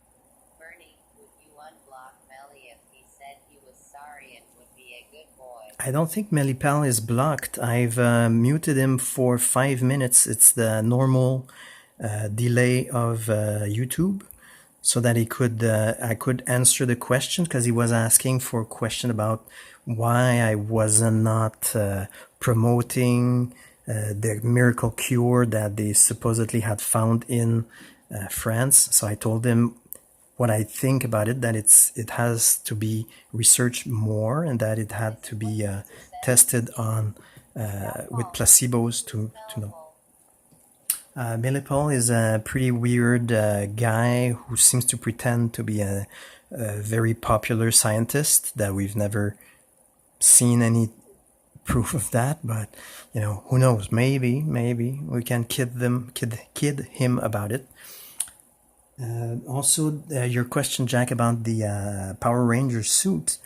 Bernie, would you unblock Melly if he said he was sorry and would be a good boy? I don't think Melipal is blocked. I've muted him for 5 minutes. It's the normal delay of YouTube, so that I could answer the question, because he was asking for a question about why I was not promoting the miracle cure that they supposedly had found in France. So I told him what I think about it, that it has to be researched more, and that it had to be tested on with placebos to know. Melipal is a pretty weird guy who seems to pretend to be a very popular scientist that we've never seen any proof of that, but you know, who knows, maybe we can kid him about it. Also, your question, Jack, about the Power Ranger suit,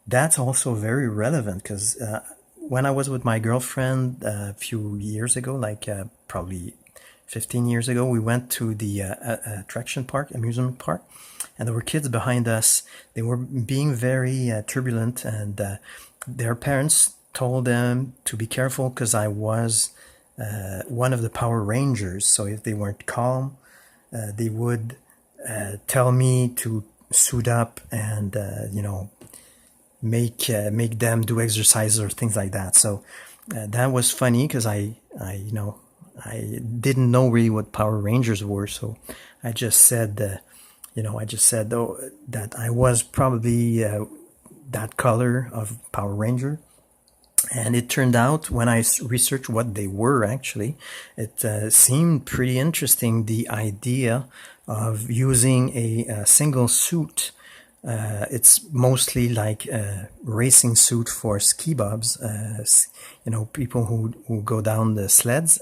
that's also very relevant, because when I was with my girlfriend a few years ago, like probably 15 years ago, we went to the amusement park, and there were kids behind us. They were being very turbulent, and their parents told them to be careful because I was one of the Power Rangers. So if they weren't calm, they would tell me to suit up and you know, make them do exercises or things like that. So that was funny because I didn't know really what Power Rangers were, so I just said that I was probably that color of Power Ranger. And it turned out, when I researched what they were actually, it seemed pretty interesting, the idea of using a single suit. It's mostly like a racing suit for ski bobs, you know, people who go down the sleds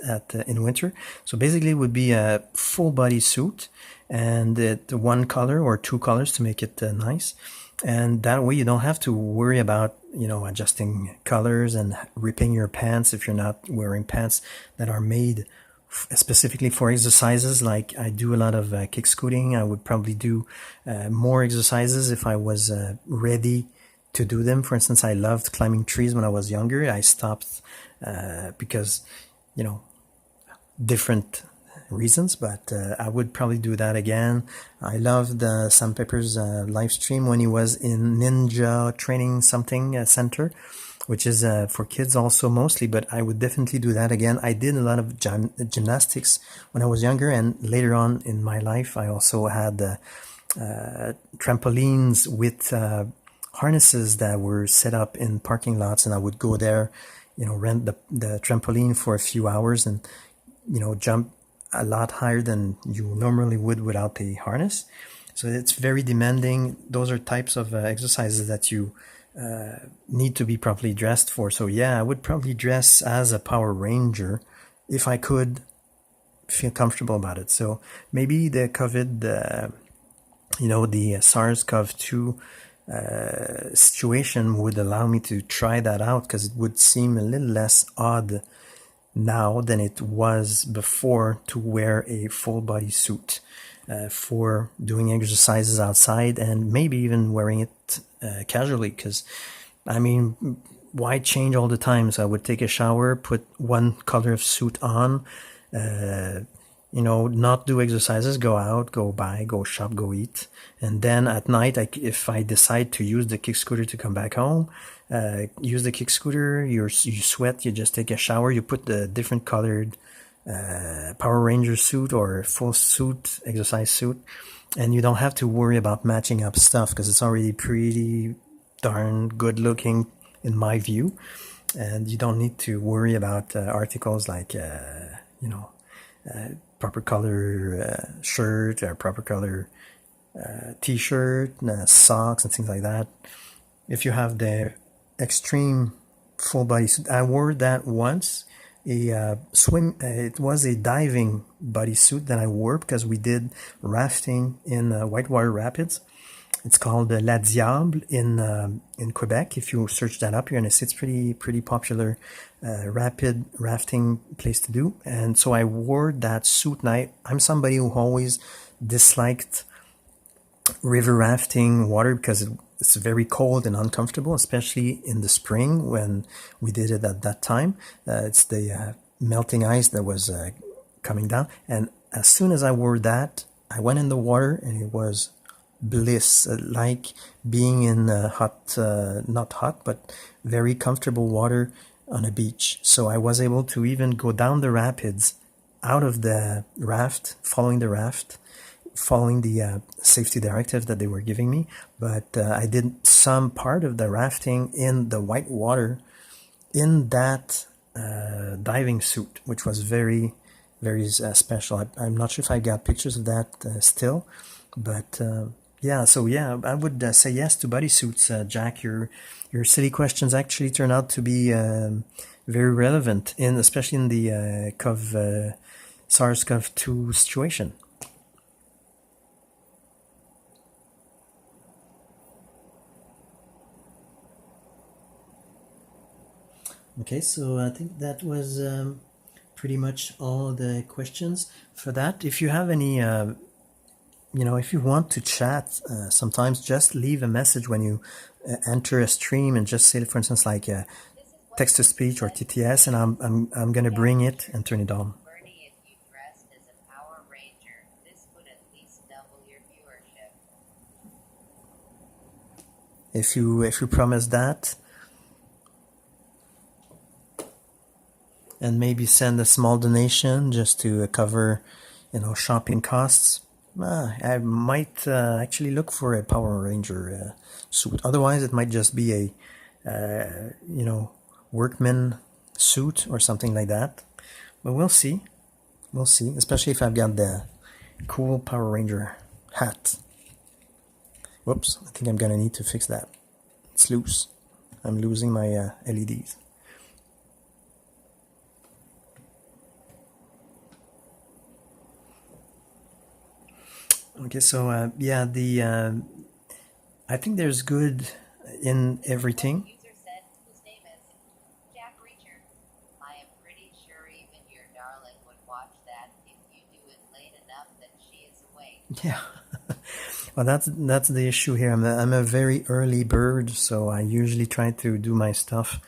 in winter. So basically it would be a full body suit, and one color or two colors to make it nice. And that way you don't have to worry about, you know, adjusting colors and ripping your pants if you're not wearing pants that are made specifically for exercises. Like I do a lot of kick scooting. I would probably do more exercises if I was ready to do them. For instance, I loved climbing trees when I was younger. I stopped because, you know, different reasons, but I would probably do that again. I loved Sam Pepper's live stream when he was in Ninja Training Something Center, which is for kids also mostly, but I would definitely do that again. I did a lot of gymnastics when I was younger, and later on in my life I also had trampolines with harnesses that were set up in parking lots, and I would go there, rent the trampoline for a few hours and jump a lot higher than you normally would without a harness. So it's very demanding. Those are types of exercises that you need to be properly dressed for. So yeah, I would probably dress as a Power Ranger if I could feel comfortable about it. So maybe the COVID, the SARS-CoV-2 situation would allow me to try that out, because it would seem a little less odd now than it was before to wear a full body suit for doing exercises outside, and maybe even wearing it casually, because I mean, why change all the time? So I would take a shower, put one color of suit on, not do exercises, go out, go buy, go shop, go eat, and then at night, if I decide to use the kick scooter to come back home, use the kick scooter, you sweat, you just take a shower, you put the different colored Power Ranger suit or full suit, exercise suit, and you don't have to worry about matching up stuff, because it's already pretty darn good looking in my view, and you don't need to worry about articles like proper color shirt or proper color t-shirt, socks and things like that. If you have the extreme full body suit, I wore that once. It was a diving bodysuit that I wore because we did rafting in Whitewater Rapids. It's called La Diable in Quebec. If you search that up, you're gonna see it's pretty popular rapid rafting place to do. And so I wore that suit, and I'm somebody who always disliked river rafting water because it's very cold and uncomfortable, especially in the spring when we did it at that time. It's the melting ice that was coming down, and as soon as I wore that, I went in the water and it was bliss, like being in hot, not hot, but very comfortable water on a beach. So I was able to even go down the rapids out of the raft, following the safety directive that they were giving me. But I did some part of the rafting in the white water in that diving suit, which was very, very special. I'm not sure if I got pictures of that still, but yeah, so yeah, I would say yes to bodysuits. Jack, your silly questions actually turn out to be very relevant, especially in the SARS-CoV-2 situation. Okay, so I think that was pretty much all the questions for that. If you have any if you want to chat, sometimes just leave a message when you enter a stream and just say, for instance, like text to speech or TTS, and I'm gonna bring it and turn it on. Bernie, if you dressed as a Power Ranger, this would at least double your viewership. If you promise that, and maybe send a small donation just to cover, shopping costs. I might actually look for a Power Ranger suit. Otherwise, it might just be a, workman suit or something like that. But we'll see. We'll see. Especially if I've got the cool Power Ranger hat. Whoops! I think I'm gonna need to fix that. It's loose. I'm losing my LEDs. Okay, so yeah, I think there's good in everything. User said, whose name is Jack Reacher. I am pretty sure even your darling would watch that if you do it late enough that she is awake. Yeah. Well, that's the issue here. I'm a very early bird, so I usually try to do my stuff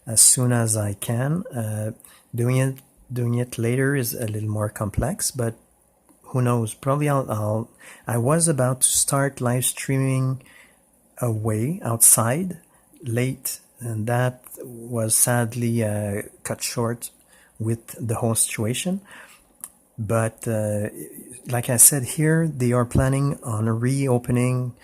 as soon as I can. Doing it doing it later is a little more complex, but who knows? Probably I was about to start live streaming away outside late, and that was sadly cut short with the whole situation. But like I said, here they are planning on reopening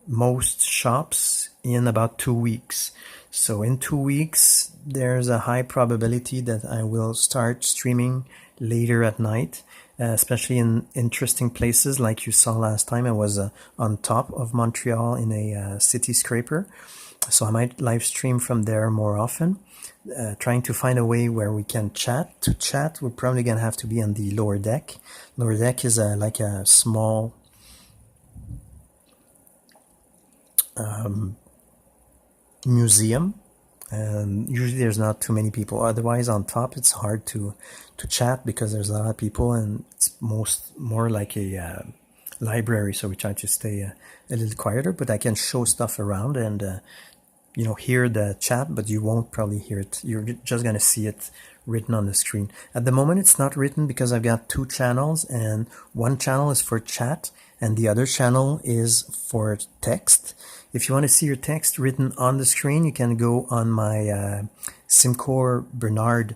most shops in about 2 weeks. So in 2 weeks, there's a high probability that I will start streaming later at night, especially in interesting places like you saw last time. I was on top of Montreal in a city scraper. So I might live stream from there more often, trying to find a way where we can chat. To chat, we're probably going to have to be on the lower deck. Lower deck is like a small museum, and usually there's not too many people. Otherwise, on top, it's hard to chat because there's a lot of people, and it's more like a library. So we try to stay a little quieter, but I can show stuff around and hear the chat, but you won't probably hear it. You're just going to see it written on the screen. At the moment, it's not written because I've got 2 channels, and one channel is for chat and the other channel is for text. If you want to see your text written on the screen, you can go on my Simcoe Bernard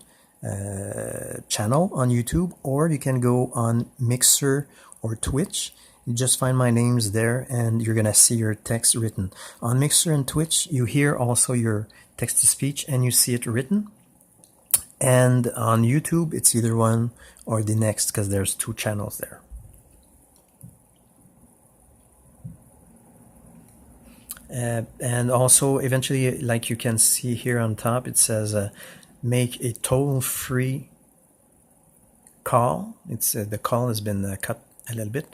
channel on YouTube, or you can go on Mixer or Twitch. You just find my names there and you're gonna see your text written. On Mixer and Twitch, you hear also your text-to-speech and you see it written. And on YouTube, it's either one or the next because there's 2 channels there. And also, eventually, like you can see here on top, it says make a toll-free call. It's the call has been cut a little bit.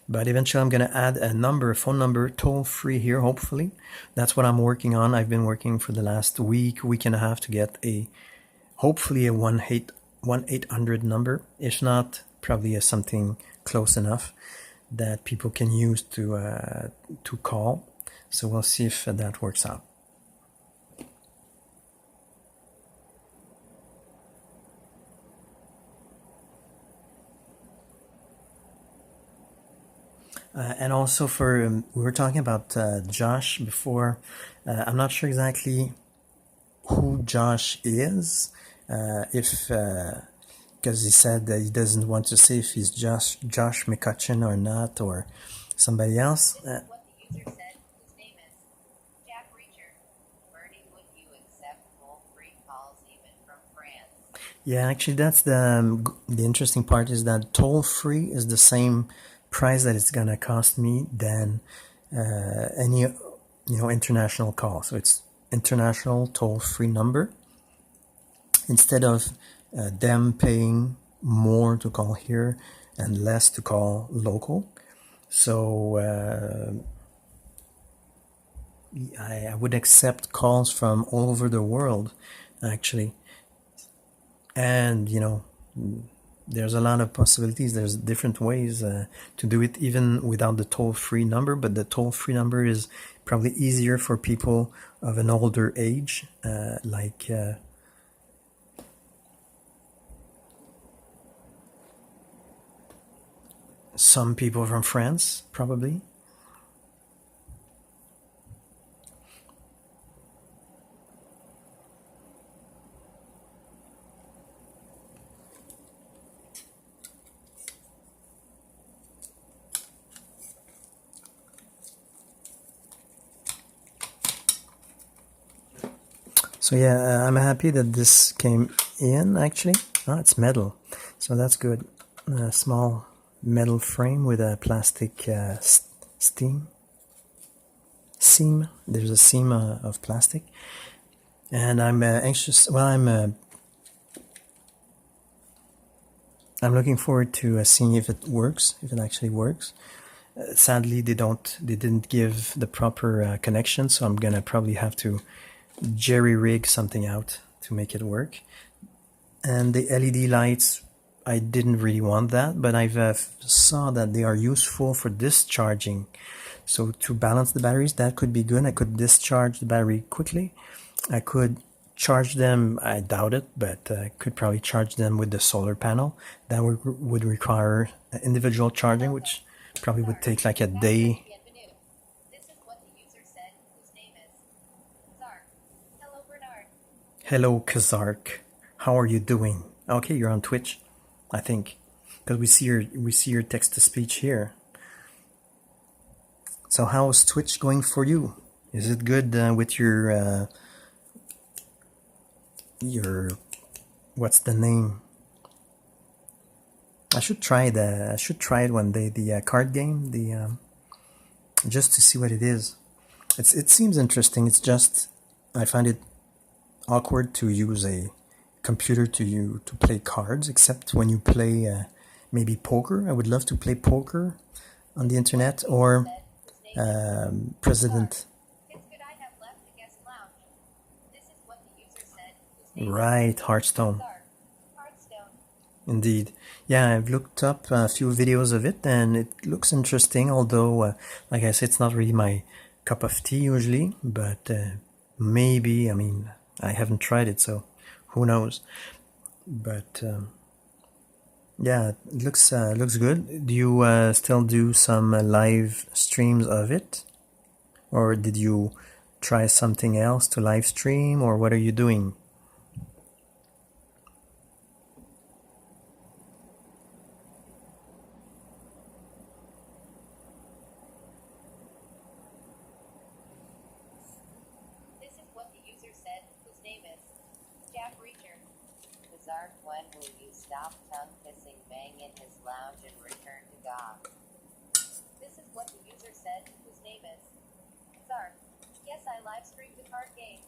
But eventually I'm going to add a phone number, toll-free here, hopefully. That's what I'm working on. I've been working for the last week and a half to get hopefully a 1-800 number. If not, probably something close enough that people can use to call. So we'll see if that works out. And also we were talking about Josh before. I'm not sure exactly who Josh is, because he said that he doesn't want to say if he's Josh McCutcheon or not, or somebody else. This is what the user said, whose name is Jack Reacher. Bernie, would you accept toll-free calls even from France? Yeah, actually, that's the interesting part, is that toll-free is the same price that it's gonna cost me than any international call. So it's international toll-free number instead of them paying more to call here and less to call local. So I would accept calls from all over the world, actually, and there's a lot of possibilities. There's different ways to do it, even without the toll-free number, but the toll-free number is probably easier for people of an older age, like some people from France, probably. So yeah, I'm happy that this came in, actually. Oh, it's metal, so that's good. A small metal frame with a plastic seam. There's a seam of plastic, and I'm anxious. Well, I'm looking forward to seeing if it works, if it actually works. Sadly, they didn't give the proper connection, so I'm gonna probably have to jerry-rig something out to make it work. And the LED lights, I didn't really want that, but I've saw that they are useful for discharging. So to balance the batteries, that could be good. I could discharge the battery quickly. I could charge them, I doubt it, but could probably charge them with the solar panel. That would require individual charging, which probably would take like a day. This is what the user said, whose name is Zark. Hello, Bernard. Hello, Kazark. How are you doing? Okay, you're on Twitch, I think, because we see your text to speech here. So how's Twitch going for you? Is it good with your what's the name? I should try it one day. The card game, just to see what it is. It seems interesting. It's just I find it awkward to use a computer to play cards, except when you play maybe poker. I would love to play poker on the internet, or President. Right, Hearthstone. Indeed. Yeah, I've looked up a few videos of it and it looks interesting, although, like I said, it's not really my cup of tea usually, but maybe, I mean, I haven't tried it, so who knows. But yeah, it looks good. Do you still do some live streams of it? Or did you try something else to live stream, or what are you doing? When will you stop tongue kissing Bang in his lounge and return to God? This is what the user said, whose name is Zark. Yes, I live streamed the card game.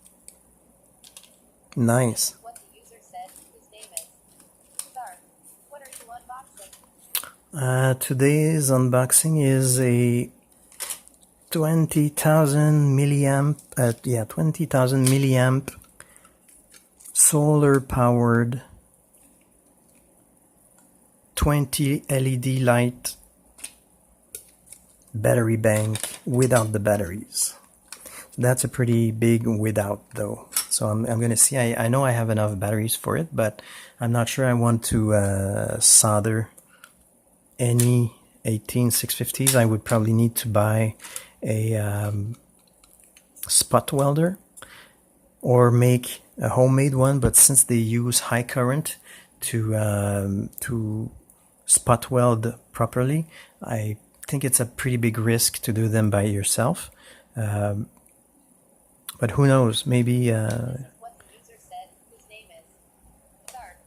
Nice. This is what the user said, whose name is Zark. What are you unboxing? Today's unboxing is a 20,000 milliamp, 20,000 milliamp solar powered 20 LED light battery bank without the batteries. That's a pretty big without though. So I'm gonna see, I know I have enough batteries for it, but I'm not sure I want to solder any 18650s. I would probably need to buy a spot welder or make a homemade one, but since they use high current to spot weld properly, I think it's a pretty big risk to do them by yourself. But who knows, maybe What the user said, whose name is Zark.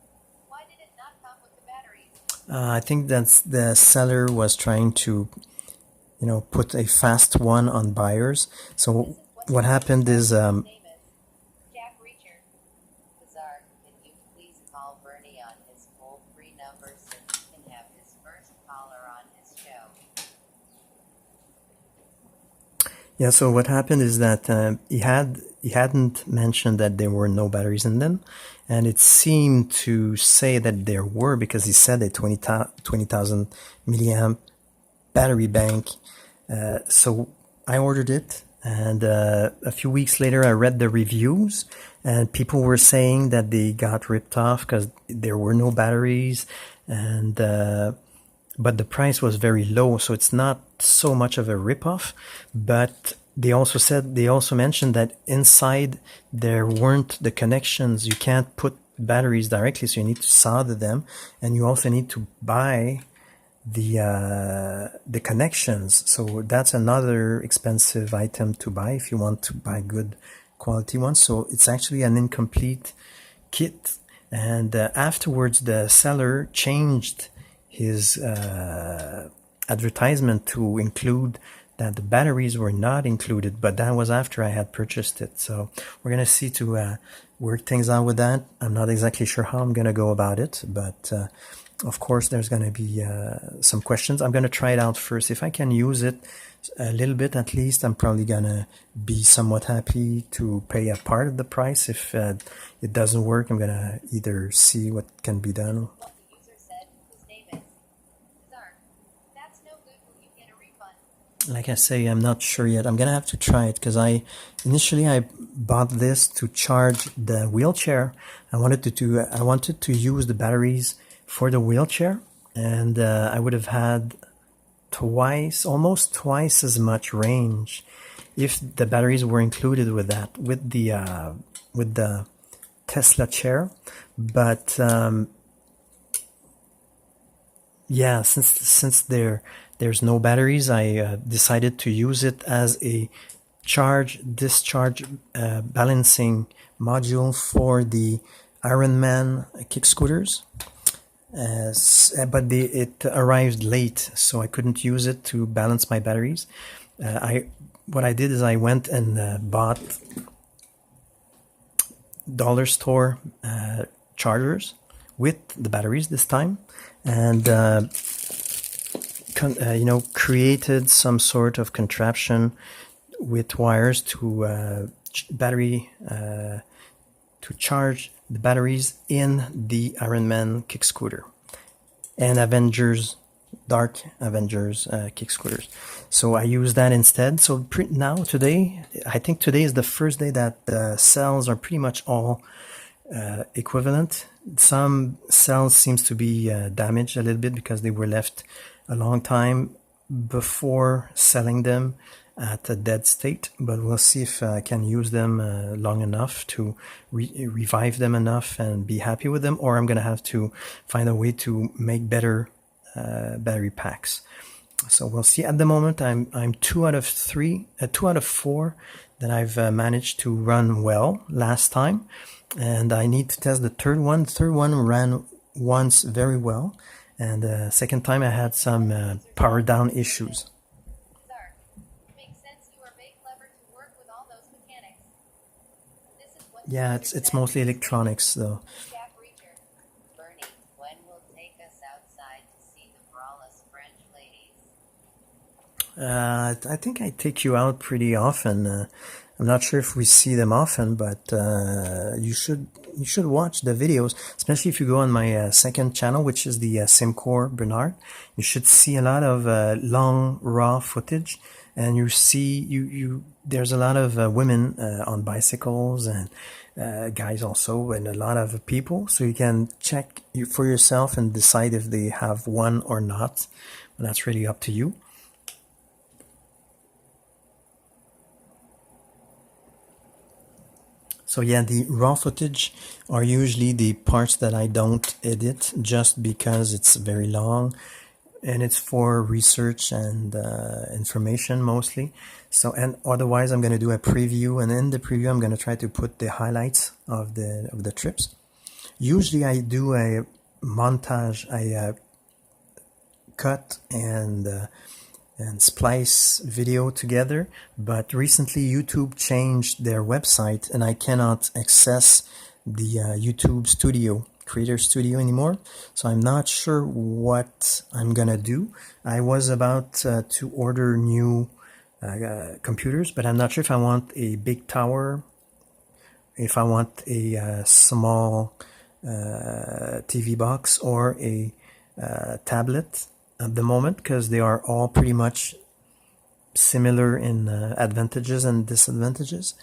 Why did it not come with the batteries? I think that's the seller was trying to, you know, put a fast one on buyers. So what happened is yeah, so what happened is that he hadn't mentioned that there were no batteries in them, and it seemed to say that there were, because he said a 20,000 milliamp battery bank. So I ordered it, and a few weeks later I read the reviews, and people were saying that they got ripped off because there were no batteries, and but the price was very low, so it's not so much of a rip-off. But they also mentioned that inside there weren't the connections. You can't put batteries directly, so you need to solder them, and you also need to buy the connections. So that's another expensive item to buy if you want to buy good quality ones. So it's actually an incomplete kit. And afterwards, the seller changed his advertisement to include that the batteries were not included, but that was after I had purchased it. So we're gonna see to work things out with that. I'm not exactly sure how I'm gonna go about it, but of course there's gonna be some questions. I'm gonna try it out first. If I can use it a little bit at least, I'm probably gonna be somewhat happy to pay a part of the price. If it doesn't work, I'm gonna either see what can be done. Like I say, I'm not sure yet. I'm gonna have to try it because initially I bought this to charge the wheelchair. I wanted to use the batteries for the wheelchair, and I would have had almost twice as much range if the batteries were included with that, with the Tesla chair. But yeah, since there's no batteries, I decided to use it as a charge discharge balancing module for the Ironman kick scooters. But it arrived late, so I couldn't use it to balance my batteries. What I did is I went and bought dollar store chargers with the batteries this time, and created some sort of contraption with wires to to charge the batteries in the Ironman kick scooter and Dark Avengers kick scooters. So I use that instead. So today, I think today is the first day that the cells are pretty much all equivalent. Some cells seems to be damaged a little bit because they were left a long time before selling them at a dead state, but we'll see if I can use them long enough to revive them enough and be happy with them, or I'm gonna have to find a way to make better battery packs. So we'll see. At the moment, I'm 2 out of 4 that I've managed to run well last time, and I need to test the third one. The third one ran once very well, and the second time I had some power down issues. Yeah, it's mostly electronics though. Bernie, when will take us outside to see the braless French ladies? I think I take you out pretty often. I'm not sure if we see them often, but you should watch the videos, especially if you go on my second channel, which is the Simcore Bernard. You should see a lot of long raw footage, and there's a lot of women on bicycles and guys also, and a lot of people, so you can check for yourself and decide if they have one or not. Well, that's really up to you. So yeah, the raw footage are usually the parts that I don't edit just because it's very long and it's for research and information mostly. So, and otherwise I'm going to do a preview, and in the preview I'm going to try to put the highlights of the trips. Usually I do a montage, I cut and splice video together, but recently YouTube changed their website and I cannot access the YouTube Studio, Creator Studio anymore, so I'm not sure what I'm gonna do. I was about to order new computers, but I'm not sure if I want a big tower, if I want a small TV box, or a tablet at the moment, because they are all pretty much similar in advantages and disadvantages.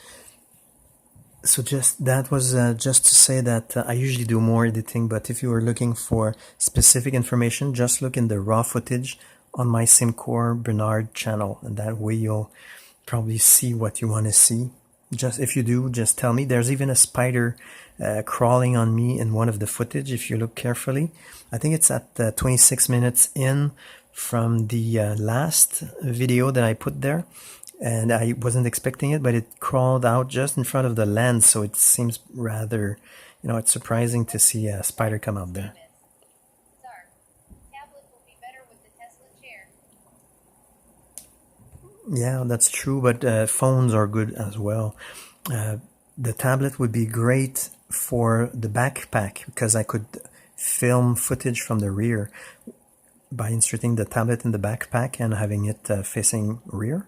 So that was just to say that I usually do more editing, but if you are looking for specific information, just look in the raw footage on my Simcore Bernard channel, and that way you'll probably see what you want to see. Just if you do, just tell me. There's even a spider crawling on me in one of the footage if you look carefully. I think it's at 26 minutes in from the last video that I put there, and I wasn't expecting it, but it crawled out just in front of the lens, so it seems rather, it's surprising to see a spider come out there. Yeah, that's true, but phones are good as well. The tablet would be great for the backpack because I could film footage from the rear by inserting the tablet in the backpack and having it facing rear.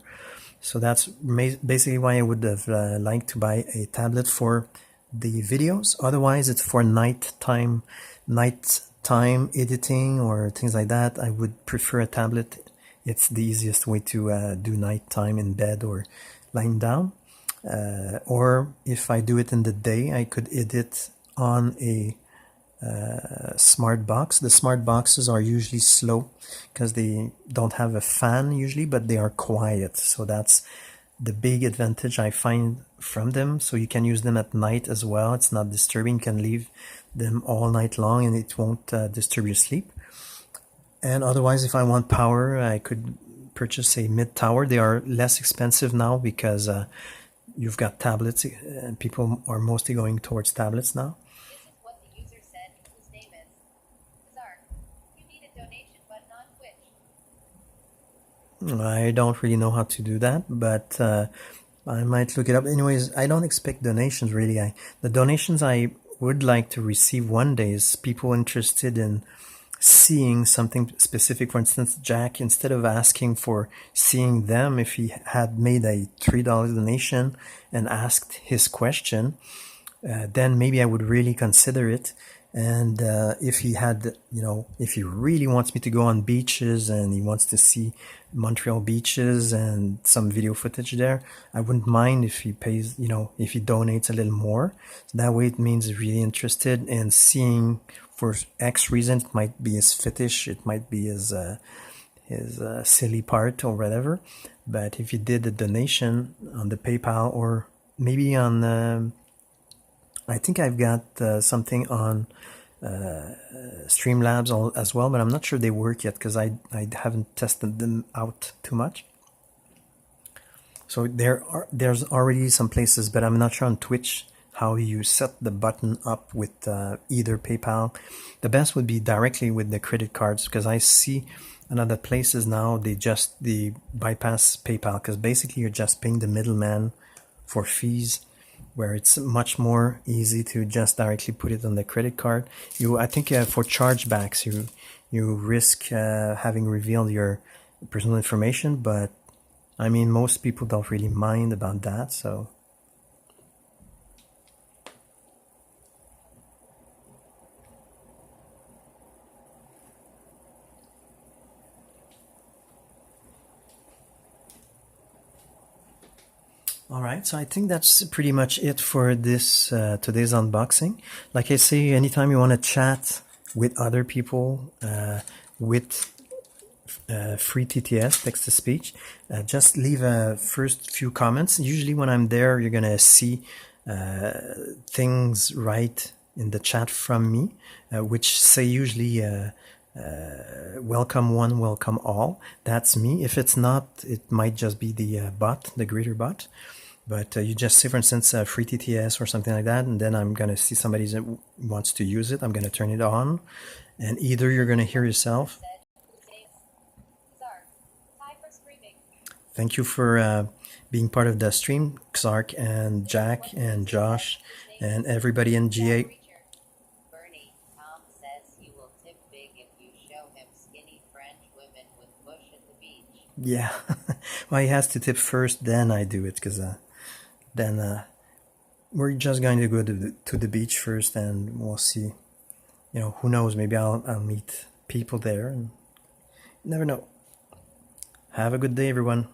So that's basically why I would have liked to buy a tablet for the videos. Otherwise, it's for nighttime editing or things like that. I would prefer a tablet. It's the easiest way to do nighttime in bed or lying down. Or if I do it in the day, I could edit on a smart box. The smart boxes are usually slow because they don't have a fan usually, but they are quiet. So that's the big advantage I find from them. So you can use them at night as well. It's not disturbing. You can leave them all night long and it won't disturb your sleep. And otherwise, if I want power, I could purchase a mid tower. They are less expensive now because you've got tablets and people are mostly going towards tablets now. This is what the user said, whose name is Zark. You need a donation button on Twitch. I don't really know how to do that, but I might look it up. Anyways, I don't expect donations really. The donations I would like to receive one day is people interested in seeing something specific. For instance, Jack, instead of asking for seeing them, if he had made a $3 donation and asked his question, then maybe I would really consider it. And if he had, if he really wants me to go on beaches and he wants to see Montreal beaches and some video footage there, I wouldn't mind if he pays, if he donates a little more. So that way it means he's really interested in seeing for X reason. It might be his fetish, it might be his silly part or whatever. But if he did a donation on the PayPal or maybe on I think I've got something on Streamlabs as well, but I'm not sure they work yet because I haven't tested them out too much. So there's already some places, but I'm not sure on Twitch how you set the button up with either PayPal. The best would be directly with the credit cards, because I see in other places now they bypass PayPal, because basically you're just paying the middleman for fees, where it's much more easy to just directly put it on the credit card. I think for chargebacks you risk having revealed your personal information, but I mean most people don't really mind about that. So alright, so I think that's pretty much it for this today's unboxing. Like I say, anytime you want to chat with other people with free TTS, text-to-speech, just leave a first few comments. Usually when I'm there, you're gonna see things right in the chat from me, which say usually welcome one, welcome all. That's me. If it's not, it might just be the bot, the greeter bot. But you just say, for instance, free TTS or something like that, and then I'm going to see somebody that wants to use it. I'm going to turn it on, and either you're going to hear yourself. Thank you for being part of the stream, Xark and Jack and Josh and everybody in GA. Bernie, Tom says he will tip big if you show him skinny French women with bush at the beach. Yeah, well, he has to tip first, then I do it, because then we're just going to go to the beach first, and we'll see. Who knows? Maybe I'll meet people there, and you never know. Have a good day, everyone.